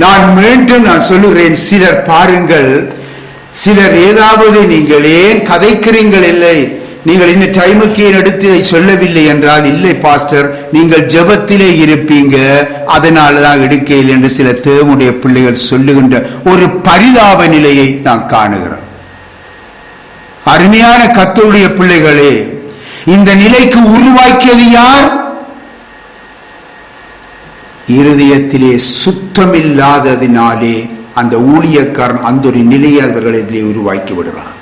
நான் மீண்டும் சொல்லுகிறேன், சிலர் பாருங்கள், சிலர் ஏதாவது நீங்கள் ஏன் கதைக்கிறீங்கள், இல்லை நீங்கள் இன்னும் டைமுக்கு ஏன் எடுத்து இதை சொல்லவில்லை என்றால், இல்லை பாஸ்டர் நீங்கள் ஜெபத்திலே இருப்பீங்க அதனாலதான் எடுக்கையில் என்று சில தேவனுடைய பிள்ளைகள் சொல்லுகின்ற ஒரு பரிதாப நிலையை நான் காணுகிறேன். அருமையான கர்த்தருடைய பிள்ளைகளே, இந்த நிலைக்கு உருவாக்கியது யார்? இருதயத்திலே சுத்தமில்லாததினாலே அந்த ஊழியக்காரன் அந்த ஒரு நிலையை அவர்களிடையே உருவாக்கி விடுறான்.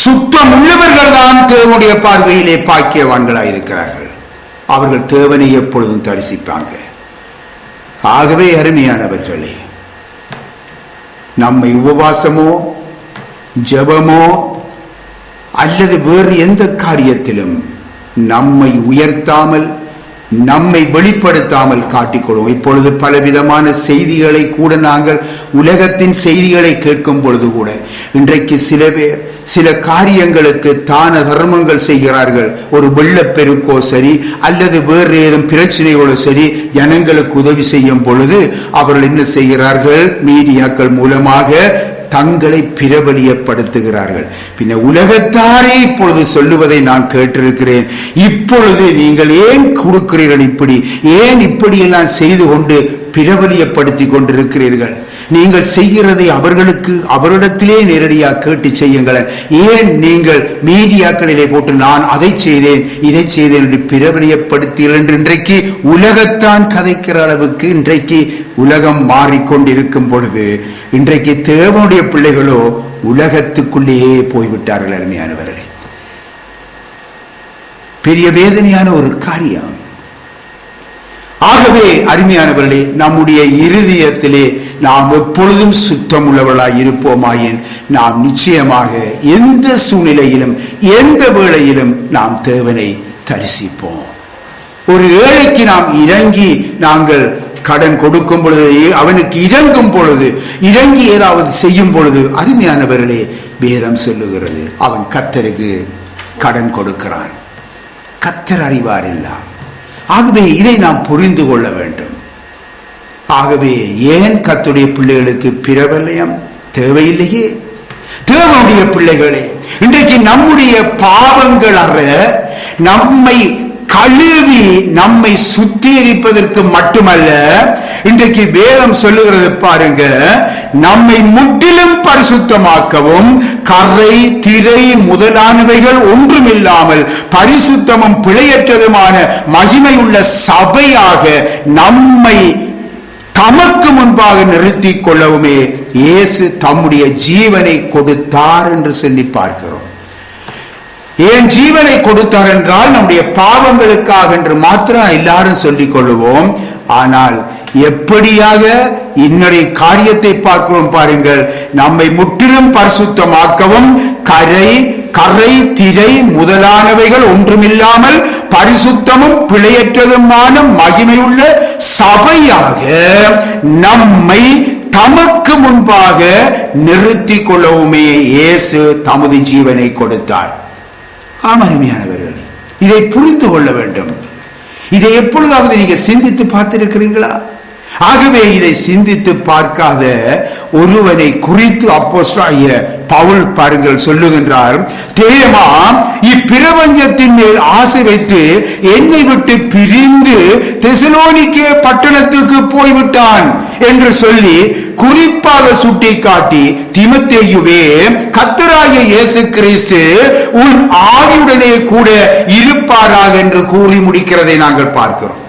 சுத்தம் உள்ளவர்கள் தான் தேவனுடைய பார்வையிலே பாக்கியவான்களாயிருக்கிறார்கள். அவர்கள் தேவனை எப்பொழுதும் தரிசிப்பாங்க. ஆகவே அருமையானவர்களே, நம்மை உபவாசமோ ஜெபமோ அல்லது வேறு எந்த காரியத்திலும் நம்மை உயர்த்தாமல் நம்மை வெளிப்படுத்தாமல் காட்டிக்கொள்வோம். இப்பொழுது பலவிதமான செய்திகளை கூட நாங்கள் உலகத்தின் செய்திகளை கேட்கும் பொழுது கூட இன்றைக்கு சில பேர் சில காரியங்களுக்கு தான தர்மங்கள் செய்கிறார்கள். ஒரு வெள்ளப்பெருக்கோ சரி அல்லது வேறு ஏதும் பிரச்சனைகளோ சரி ஜனங்களுக்கு உதவி செய்யும் பொழுது அவர்கள் என்ன செய்கிறார்கள்? மீடியாக்கள் மூலமாக தங்களை பிரபலியப்படுத்துகிறார்கள். பின்ன உலகத்தாரே இப்பொழுது சொல்லுவதை நான் கேட்டிருக்கிறேன், இப்பொழுது நீங்கள் ஏன் கொடுக்கிறீர்கள், இப்படி ஏன் இப்படியெல்லாம் செய்து கொண்டு பிரபலியப்படுத்தி கொண்டிருக்கிறீர்கள்? நீங்கள் செய்கிறதை அவரிடத்திலே நேரடியாக கேட்டு செய்யுங்கள். ஏன் நீங்கள் மீடியாக்களிலே போட்டு நான் அதை செய்தேன் இதை செய்தேன் என்று பிரபலியப்படுத்தீர்கள் என்று இன்றைக்கு உலகத்தான் கதைக்கிற அளவுக்கு இன்றைக்கு உலகம் மாறிக்கொண்டிருக்கும் பொழுது இன்றைக்கு தேவனுடைய பிள்ளைகளோ உலகத்துக்குள்ளேயே போய்விட்டார்கள். அருமையானவர்களே, பெரிய வேதனையான ஒரு காரியம். ஆகவே அருமையானவர்களே, நம்முடைய இருதயத்திலே நாம் எப்பொழுதும் சுத்தம் உள்ளவர்களாய் இருப்போமாயின் நாம் நிச்சயமாக எந்த சூழ்நிலையிலும் எந்த வேளையிலும் நாம் தேவனை தரிசிப்போம். ஒரு ஏழைக்கு நாம் இறங்கி நாங்கள் கடன் கொடுக்கும் பொழுது, அவனுக்கு இறங்கும் பொழுது, இறங்கி ஏதாவது செய்யும் பொழுது, அருமையானவர்களே, வேதம் சொல்லுகிறது அவன் கர்த்தருக்கு கடன் கொடுக்கிறான். கர்த்தர் அறிவார் எல்லாம். ஆகவே இதை நாம் புரிந்து கொள்ள வேண்டும். ஆகவே ஏன் கர்த்தருடைய பிள்ளைகளுக்கு பிரபல்யம் தேவையில்லையே? தேவனுடைய பிள்ளைகளே, இன்றைக்கு நம்முடைய பாவங்கள் அற நம்மை கழுவி நம்மை சுத்திகரிப்பதற்கு மட்டுமல்ல, இன்றைக்கு வேதம் சொல்லுகிறது பாருங்க, நம்மை முற்றிலும் பரிசுத்தமாக்கவும் கரை திரை முதலானவைகள் ஒன்றுமில்லாமல் பரிசுத்தமும் பிழையற்றதுமான மகிமையுள்ள சபையாக நம்மை தமக்கு முன்பாக நிறுத்திக் கொள்ளவுமே இயேசு தம்முடைய ஜீவனை கொடுத்தார் என்று சொல்லி பார்க்கிறோம். ஏன் ஜீவனை கொடுத்தார் என்றால் நம்முடைய பாவங்களுக்காக என்று மாத்திரம் எல்லாரும் சொல்லிக் கொள்ளுவோம். ஆனால் எப்படியாக இன்னொரு காரியத்தை பார்க்கிறோம் பாருங்கள், நம்மை முற்றிலும் பரிசுத்தமாக்கவும் கரை திரை முதலானவைகள் ஒன்றுமில்லாமல் பரிசுத்தமும் பிழையற்றதுமான மகிமையுள்ள சபையாக நம்மை தமக்கு முன்பாக நிறுத்தி கொள்ளவுமே இயேசு தமது ஜீவனை கொடுத்தார். அருமையானவர்களே, இதை புரிந்து கொள்ள வேண்டும். இதை எப்பொழுதாவது நீங்க சிந்தித்து பார்த்திருக்கிறீங்களா? ஆகவே இதை சிந்தித்து பார்க்காத ஒருவனை குறித்து அப்போஸ்தலனாகிய பவுல் பாருங்கள் சொல்லுகின்றார், தேமா இப்பிரபஞ்சத்தின் மேல் ஆசை வைத்து என்னை விட்டு பிரிந்து தெசலோனிக்கே பட்டணத்துக்கு போய்விட்டான் என்று சொல்லி குறிப்பாக சுட்டிக்காட்டி, தீமோத்தேயுவே, கர்த்தராகிய இயேசு கிறிஸ்து உன் ஆவியுடனே கூட இருப்பாராக என்று கூறி முடிக்கிறதை நாங்கள் பார்க்கிறோம்.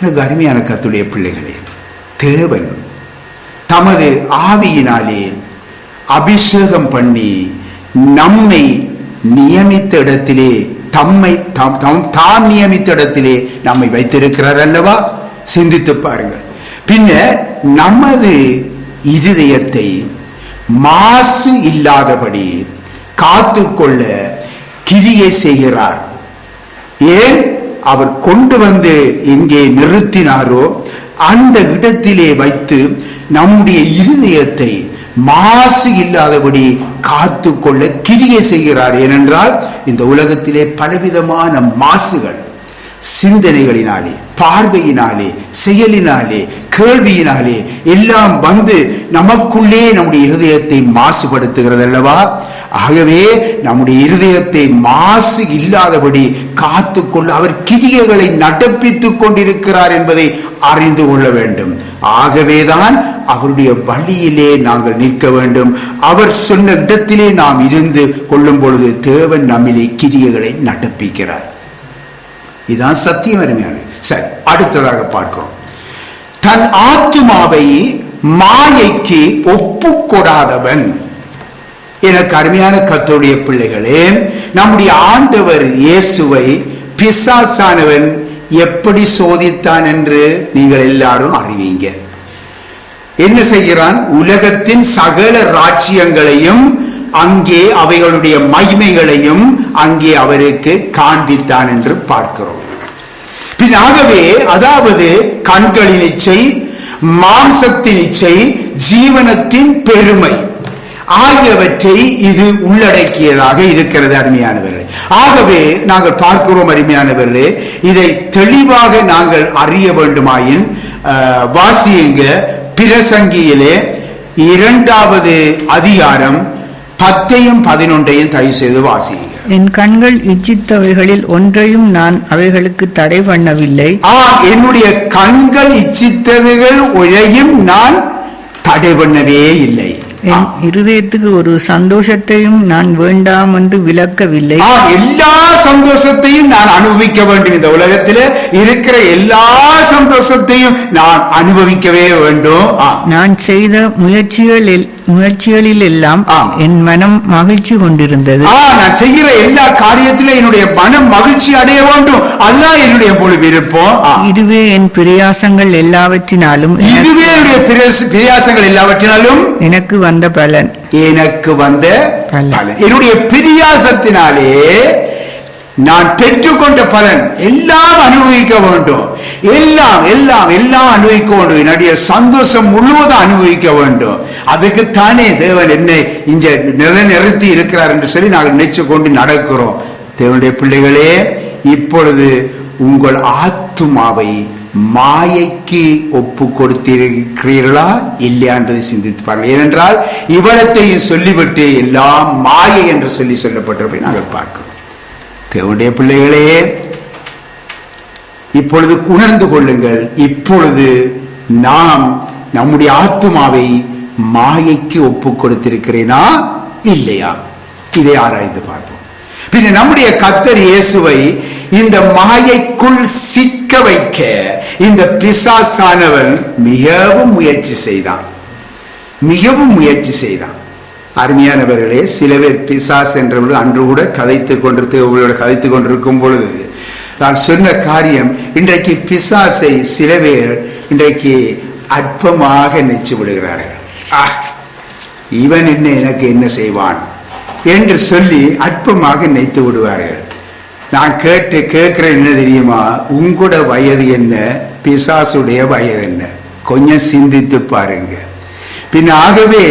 எனக்கு அருமையான கர்த்தருடைய பிள்ளைகளே, தேவன் தமது ஆவியினாலே அபிஷேகம் பண்ணி நம்மை நியமித்த இடத்திலே தாம் நியமித்த இடத்திலே நம்மை வைத்திருக்கிறார் அல்லவா? சிந்தித்து பாருங்கள். பின்ன நமது இருதயத்தை மாசு இல்லாதபடி காத்துக்கொள்ள கிரியை செய்கிறார். ஏன்? அவர் கொண்டு வந்து எங்கே நிறுத்தினாரோ அந்த இடத்திலே வைத்து நம்முடைய இருதயத்தை மாசு இல்லாதபடி காத்து கொள்ள கிரியை செய்கிறார். ஏனென்றால் இந்த உலகத்திலே பலவிதமான மாசுகள் சிந்தனைகளினாலே, பார்வையினாலே, செயலினாலே, கேள்வியினாலே எல்லாம் வந்து நமக்குள்ளே நம்முடைய இருதயத்தை மாசுபடுத்துகிறது அல்லவா? ஆகவே நம்முடைய இருதயத்தை மாசு இல்லாதபடி காத்துக்கொள்ள அவர் கிரியைகளை நடப்பித்துக் கொண்டிருக்கிறார் என்பதை அறிந்து கொள்ள வேண்டும். ஆகவேதான் அவருடைய வழியிலே நாங்கள் நிற்க வேண்டும். அவர் சொன்ன இடத்திலே நாம் இருந்து கொள்ளும் பொழுது தேவன் நம்மிலே கிரியைகளை நடப்பிக்கிறார். இதுதான் சத்தியம். அருமையானது. சரி, அடுத்ததாக பார்க்கிறோம், தன் ஆத்துமாவை மாயைக்கு ஒப்புக்கொடாதவன். எனக்கு அருமையான கர்த்தருடைய பிள்ளைகளே, நம்முடைய ஆண்டவர் இயேசுவை பிசாசானவன் எப்படி சோதித்தான் என்று நீங்கள் எல்லாரும் அறிவீங்க. என்ன செய்கிறான்? உலகத்தின் சகல ராஜ்யங்களையும் அங்கே அவைகளுடைய மகிமைகளையும் அங்கே அவருக்கு காண்பித்தான் என்று பார்க்கிறோம். பின்னாகவே அதாவது கண்களின் இச்சை, மாம்சத்தின் இச்சை, ஜீவனத்தின் பெருமை ஆகியவற்றை இது உள்ளடக்கியதாக இருக்கிறது. அருமையானவர்களே, ஆகவே நாங்கள் பார்க்கிறோம் அருமையானவர்களே, இதை தெளிவாக நாங்கள் அறிய வேண்டுமாயின் வாசியுங்க பிரசங்கியிலே 2வது அதிகாரம் 10 11 தயவு செய்து வாசியுங்க. என் கண்கள் இச்சித்தவைகளில் ஒன்றையும் நான் அவைகளுக்கு தடை பண்ணவில்லை. என்னுடைய கண்கள் இச்சித்தவைகள் ஒன்றையும் நான் தடை பண்ணவே இல்லை. என் இருதயத்துக்கு ஒரு சந்தோஷத்தையும் நான் வேண்டாம் என்று விலக்கவில்லை. எல்லா சந்தோஷத்தையும் நான் அனுபவிக்க வேண்டும். இந்த உலகத்தில் இருக்கிற எல்லா சந்தோஷத்தையும் நான் அனுபவிக்கவே வேண்டும். நான் செய்த முயற்சிகளில் எல்லாம் என் மனம் மகிழ்ச்சி கொண்டிருந்தது. நான் செய்கிற எல்லா காரியத்திலும் என்னுடைய மனம் மகிழ்ச்சி அடைய வேண்டும். அதுதான் என்னுடைய முழு விருப்பம். இதுவே என் பிரயாசங்கள் எல்லாவற்றினாலும் எனக்கு வந்த பலன். என்னுடைய பிரயாசத்தினாலே நான் பெற்றுக்கொண்ட பலன் எல்லாம் அனுபவிக்க வேண்டும். எல்லாம் எல்லாம் எல்லாம் அனுபவிக்க வேண்டும். என்னுடைய சந்தோஷம் முழுவதும் அனுபவிக்க வேண்டும். அதுக்குத்தானே தேவன் என்னை இங்க நிலைநிறுத்தி இருக்கிறார் என்று சொல்லி நாங்கள் நினைச்சு கொண்டு நடக்கிறோம். தேவனுடைய பிள்ளைகளே, இப்பொழுது உங்கள் ஆத்துமாவை மாயைக்கு ஒப்பு கொடுத்திருக்கிறீர்களா இல்லையா என்பதை சிந்தித்து பாருங்கள். ஏனென்றால் இவ்வளத்தையும் சொல்லிவிட்டு எல்லாம் மாயை என்று சொல்லி சொல்லப்பட்டிருப்பதை நாங்கள் பார்க்கிறோம். தேவனுடைய பிள்ளைகளே, இப்பொழுது உணர்ந்து கொள்ளுங்கள். இப்பொழுது நாம் நம்முடைய ஆத்துமாவை மாயைக்கு ஒப்பு கொடுத்திருக்கிறேனா இல்லையா? இதை ஆராய்ந்து பார்ப்போம். பின்ன நம்முடைய கர்த்தர் இயேசுவை இந்த மாயைக்குள் சிக்க வைக்க இந்த பிசாசானவன் மிகவும் முயற்சி செய்தான். அருமையானவர்களே, சில பேர் பிசாஸ் என்றவர்கள் அன்று கூட கதைத்துக் கொண்டிருக்கும் பொழுது நான் சொன்ன காரியம், இன்றைக்கு பிசாசை சில பேர் இன்றைக்கு அற்பமாக நினைச்சு விடுகிறார்கள். இவன் எனக்கு என்ன செய்வான் என்று சொல்லி அற்பமாக நினைத்து விடுவார்கள். நான் கேட்கிறேன் என்ன தெரியுமா? உங்களோட வயது என்ன, பிசாசுடைய வயது என்ன? கொஞ்சம் சிந்தித்து பாருங்க. பின் ஆகவே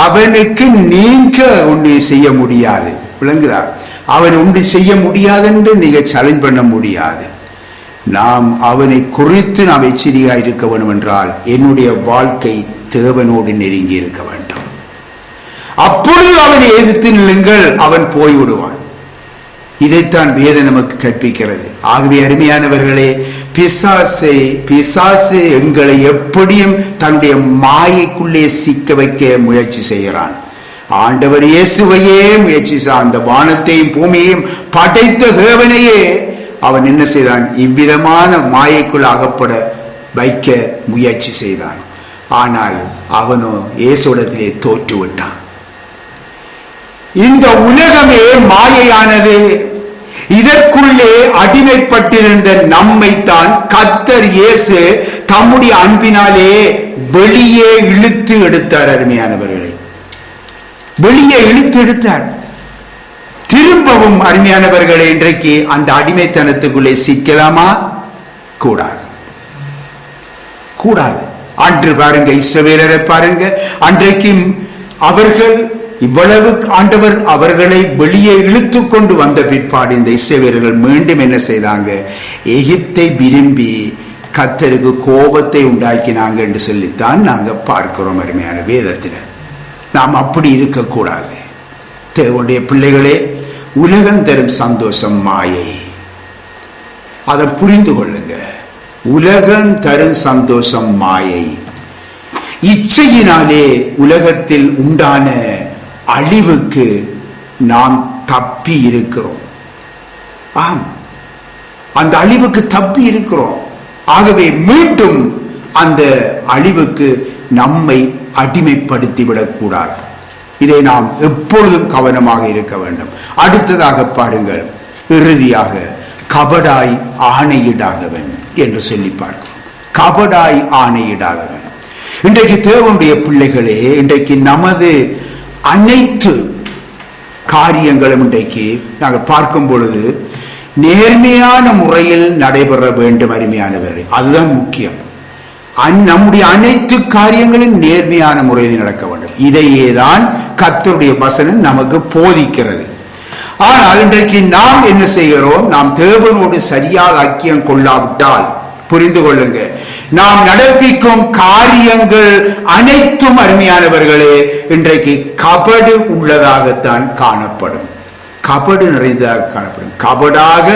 அவனுக்கு நீங்க ஒன்று செய்ய முடியாது, விளங்குதா? அவன் ஒன்று செய்ய முடியாது என்று நீங்க சேலஞ்ச் பண்ண முடியாது. நாம் அவனை குறித்து நாம் எச்சரிக்கையாக இருக்க வேண்டும் என்றால் என்னுடைய வாழ்க்கை தேவனோடு நெருங்கி இருக்க வேண்டும். அப்பொழுது அவனை எதிர்த்து நில்லுங்கள், அவன் போய்விடுவான். இதைத்தான் வேதம் நமக்கு கற்பிக்கிறது. ஆகவே அருமையானவர்களே, பிசாசு எங்களை எப்படியும் தன்னுடைய மாயைக்குள்ளே சிக்க வைக்க முயற்சி செய்கிறான். ஆண்டவர் இயேசுவையே முயற்சி அந்த வானத்தையும் பூமியையும் படைத்த தேவனையே அவன் என்ன செய்தான்? இவ்விதமான மாயைக்குள் அகப்பட வைக்க முயற்சி செய்தான். ஆனால் அவனோ இயேசுவிடத்திலே தோற்றுவிட்டான். இந்த உலகமே மாயையானது. இதற்குள்ளே அடிமைப்பட்டிருந்த நம்மைத்தான் கர்த்தர் இயேசு தம்முடைய அன்பினாலே வெளியே இழுத்து எடுத்தார். அருமையானவர்களே, வெளியே இழுத்து எடுத்தார். திரும்பவும் அருமையானவர்களே, இன்றைக்கு அந்த அடிமைத்தனத்துக்குள்ளே சிக்கலாமா? கூடாது, கூடாது. அன்று பாருங்க, இஸ்ரவேலரை பாருங்க, அன்றைக்கும் அவர்கள் இவ்வளவு ஆண்டவர் அவர்களை வெளியே இழுத்து கொண்டு வந்த பிற்பாடு இந்த இஸ்ரவேலர்கள் மீண்டும் என்ன செய்தாங்க? எகிப்தை விரும்பி கர்த்தருக்கு கோபத்தை உண்டாக்கினாங்க என்று சொல்லித்தான் நாங்க பார்க்கிறோம் அருமையான வேதத்தில். நாம் அப்படி இருக்கக்கூடாது. தேவனுடைய பிள்ளைகளே, உலகம் தரும் சந்தோஷம் மாயை. அதை புரிந்து கொள்ளுங்க. உலகம் தரும் சந்தோஷம் மாயை. இச்சையினாலே உலகத்தில் உண்டான அழிவுக்கு நாம் தப்பி இருக்கிறோம். ஆம், அந்த அழிவுக்கு தப்பி இருக்கிறோம். ஆகவே மீண்டும் அந்த அழிவுக்கு நம்மை அடிமைப்படுத்திவிடக் கூடாது. இதை நாம் எப்பொழுதும் கவனமாக இருக்க வேண்டும். அடுத்ததாக பாருங்கள், இறுதியாக கபடாய் ஆணையிடாதவன் என்று சொல்லி பார்க்கிறோம். கபடாய் ஆணையிடாதவன். இன்றைக்கு தேவனுடைய பிள்ளைகளே, இன்றைக்கு நமது அனைத்து காரியங்களும் இன்றைக்கு நாங்கள் பார்க்கும் பொழுது நேர்மையான முறையில் நடைபெற வேண்டும். அருமையானவர்களே, அதுதான் முக்கியம். நம்முடைய அனைத்து காரியங்களும் நேர்மையான முறையில் நடக்க வேண்டும். இதையேதான் கர்த்தருடைய வசனம் நமக்கு போதிக்கிறது. ஆனால் இன்றைக்கு நாம் என்ன செய்கிறோம்? நாம் தேவனோடு சரியாக ஐக்கியம் கொள்ளாவிட்டால், புரிந்து கொள்ளுங்க, நாம் நடப்பிக்கும் காரியங்கள் அனைத்தும் அருமையானவர்களே இன்றைக்கு கபடு உள்ளதாகத்தான் காணப்படும். கபடு நிறைந்ததாக காணப்படும். கபடாக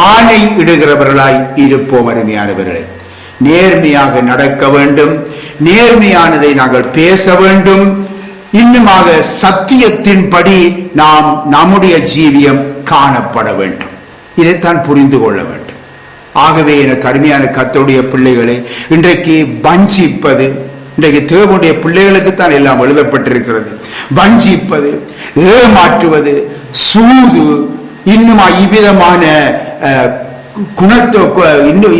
ஆணை இடுகிறவர்களாய் இருப்போம். அருமையானவர்களே, நேர்மையாக நடக்க வேண்டும். நேர்மையானதை நாங்கள் பேச வேண்டும். இன்னுமாக சத்தியத்தின்படி நாம் நம்முடைய ஜீவியம் காணப்பட வேண்டும். இதைத்தான் புரிந்து கொள்ள வேண்டும். ஆகவே எனக்கு அருமையான கர்த்தருடைய பிள்ளைகளை, இன்றைக்கு வஞ்சிப்பது, இன்றைக்கு தேவனுடைய பிள்ளைகளுக்குத்தான் எல்லாம் எழுதப்பட்டிருக்கிறது. வஞ்சிப்பது, ஏமாற்றுவது, சூது, இன்னும் இவ்விதமான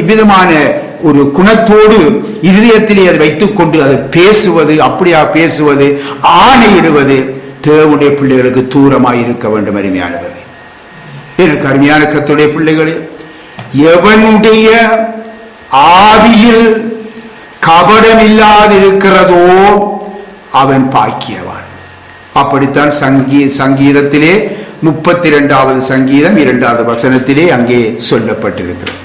இவ்விதமான ஒரு குணத்தோடு இருதயத்திலே அதை வைத்துக் கொண்டு அதை பேசுவது, அப்படியா பேசுவது, ஆணையிடுவது தேவனுடைய பிள்ளைகளுக்கு தூரமாய் இருக்க வேண்டும். அருமையானவர்களே, எனக்கு அருமையான கர்த்தருடைய பிள்ளைகளே, எவனுடைய ஆவியில் கபடம் இல்லாதிருக்கிறதோ அவன் பாக்கியவான். அப்படித்தான் சங்கீதத்திலே 32வது சங்கீதம் 2வது வசனத்திலே அங்கே சொல்லப்பட்டிருக்கிறது.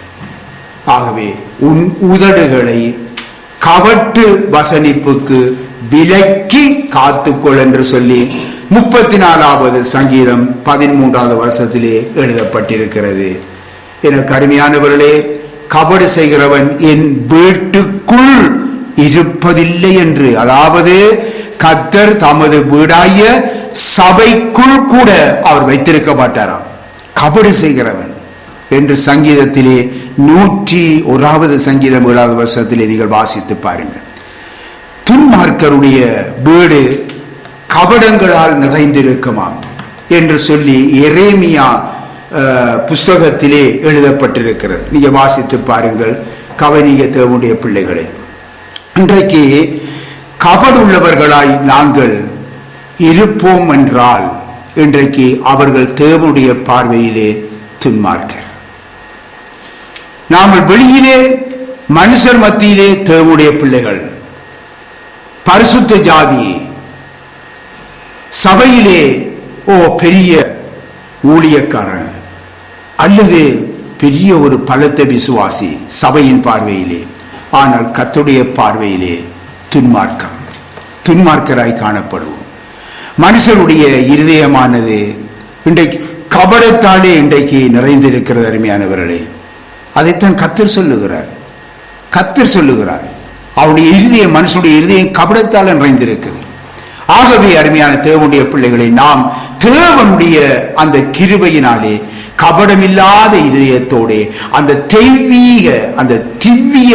ஆகவே உன் உதடுகளை கவட்டு வசனிப்புக்கு விலக்கி காத்துக்கொள் என்று சொல்லி 34வது சங்கீதம் 13வது வருஷத்திலே எழுதப்பட்டிருக்கிறது. எனக்கு அருமையானவர்களே, கபடு செய்கிறவன் என் வீட்டுக்குள் இருப்பதில்லை என்று, அதாவது கர்த்தர் தமது வீடாய சபைக்குள் கூட அவர் வைத்திருக்க மாட்டாராம் கபடு செய்கிறவன் என்று சங்கீதத்திலே 101வது சங்கீதம் 7வது வருஷத்திலே நீங்கள் வாசித்து பாருங்கள். துன்மார்க்கருடைய வீடு கபடங்களால் நிறைந்திருக்குமாம் என்று சொல்லி எரேமியா புஸ்தகத்திலே எழுதப்பட்டிருக்கிறது. நீங்க வாசித்து பாருங்கள். கவனிய தேவனுடைய பிள்ளைகளே, இன்றைக்கு கபடுள்ளவர்களாய் நாங்கள் இருப்போம் என்றால் இன்றைக்கு அவர்கள் தேவனுடைய பார்வையிலே துன்மார்க்கர். நாம் வெளியிலே மனுஷர் மத்தியிலே தேவனுடைய பிள்ளைகள், பரிசுத்த ஜாதி, சபையிலே பெரிய ஊழியக்காரன் அல்லது பெரிய ஒரு பலத்த விசுவாசி சபையின் பார்வையிலே, ஆனால் கர்த்தருடைய பார்வையிலே துன்மார்க்கராய் காணப்படுவோம். மனுஷருடைய இருதயமானது இன்றைக்கு கபடத்தாலே இன்றைக்கு நிறைந்திருக்கிறது. அருமையானவர்களே, அதைத்தான் கர்த்தர் சொல்லுகிறார். அவருடைய இருதயம், மனுஷனுடைய இருதயம் கபடத்தால் நிறைந்திருக்கிறது. ஆகவே அருமையான தேவனுடைய பிள்ளைகளை, நாம் தேவனுடைய அந்த கிருபையினாலே கபடமில்லாத இதயத்தோடு அந்த தெய்வீக அந்த திவ்ய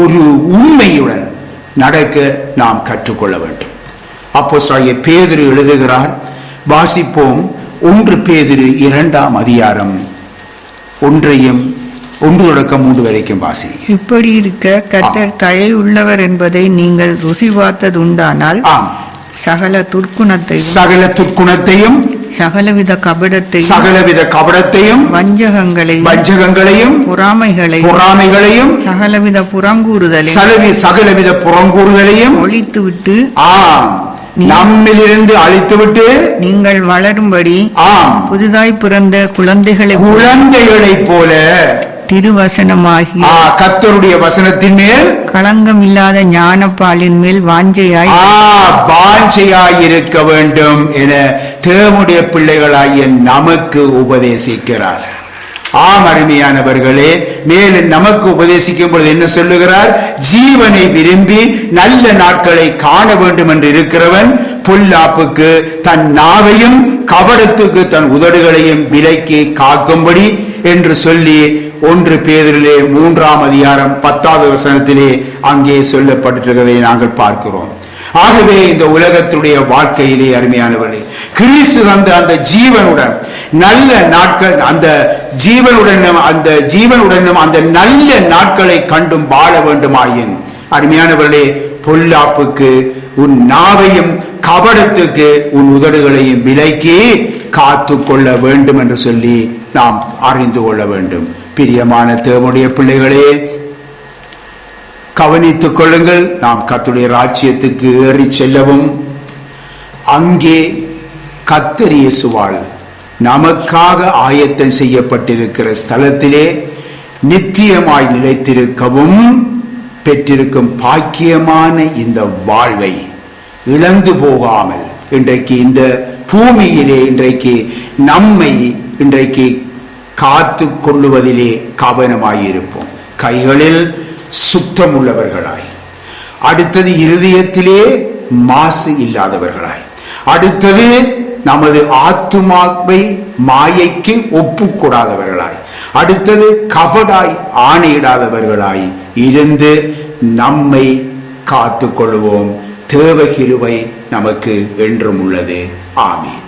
ஒரு உண்மையுடன் நடக்க நாம் கற்றுக்கொள்ள வேண்டும். அப்போஸ்தலனாகிய பேதுரு எழுதுகிறார். வாசிப்போம். 1 பேதுரு 2ஆம் அதிகாரம் 1-3 வரைக்கும் வாசி. இப்படி இருக்க கர்த்தர் தயை உள்ளவர் என்பதை நீங்கள் ருசி பார்த்தது உண்டானால் சகல துர்க்குணத்தையும் சகலவித கபடத்தையும் வஞ்சகங்களையும் பொறாமைகளையும் சகலவித புறங்கூறுதலையும் ஒழித்துவிட்டு நம்மிலிருந்து அழித்துவிட்டு நீங்கள் வளரும்படி புதிதாய் பிறந்த குழந்தைகளைப் போல திருவசனமாகி கர்த்தருடைய வசனத்தின் மேல் களங்கம் இல்லாத ஞானப்பாலின் மேல் வாஞ்சையாய் இருக்க வேண்டும் என தேவனுடைய பிள்ளைகளாகிய நமக்கு உபதேசிக்கிறார். அருமையானவர்களே, மேலும் நமக்கு உபதேசிக்கும் பொழுது என்ன சொல்லுகிறார்? ஜீவனை விரும்பி நல்ல நாட்களை காண வேண்டும் என்று இருக்கிறவன் பொல்லாப்புக்கு தன் நாவையும் கபடத்துக்கு தன் உதடுகளையும் விலக்கி காக்கும்படி என்று சொல்லி 1 பேதுருவிலே 3ஆம் அதிகாரம் 10வது வசனத்திலே அங்கே சொல்லப்பட்டிருக்கிறதை நாங்கள் பார்க்கிறோம். ஆகவே இந்த உலகத்துடைய வாழ்க்கையிலே அருமையானவர்களே, கிறிஸ்து தந்த அந்த ஜீவனுடன் நல்ல நாட்கள், அந்த ஜீவனுடனும் அந்த நல்ல நாட்களை கண்டும் வாழ வேண்டுமாயின் அருமையானவர்களே, பொல்லாப்புக்கு உன் நாவையும் கபடத்துக்கு உன் உதடுகளையும் விலக்கி காத்து கொள்ள வேண்டும் என்று சொல்லி நாம் அறிந்து கொள்ள வேண்டும். பிரியமான தேவனுடைய பிள்ளைகளே, கவனித்துக் கொள்ளுங்கள். நாம் கர்த்தருடைய ராஜ்யத்துக்கு ஏறி செல்லவும் அங்கே கர்த்தர் இயேசுவால் நமக்காக ஆயத்தம் செய்யப்பட்டிருக்கிற ஸ்தலத்திலே நித்தியமாய் நிலைத்திருக்கவும் பெற்றிருக்கும் பாக்கியமான இந்த வாழ்வை இழந்து போகாமல் இன்றைக்கு இந்த பூமியிலே நம்மை காத்து கொள்ளுவதிலே கவனமாயிருப்போம். கைகளில் சுத்தம் உள்ளவர்களாய், அடுத்தது இருதயத்திலே மாசு இல்லாதவர்களாய், அடுத்தது நமது ஆத்துமாவை மாயைக்கு ஒப்புக்கூடாதவர்களாய், அடுத்தது கபடாய் ஆணையிடாதவர்களாய் இருந்து நம்மை காத்து கொள்வோம். தேவ கிருபை நமக்கு என்றும் உள்ளது. ஆமென்.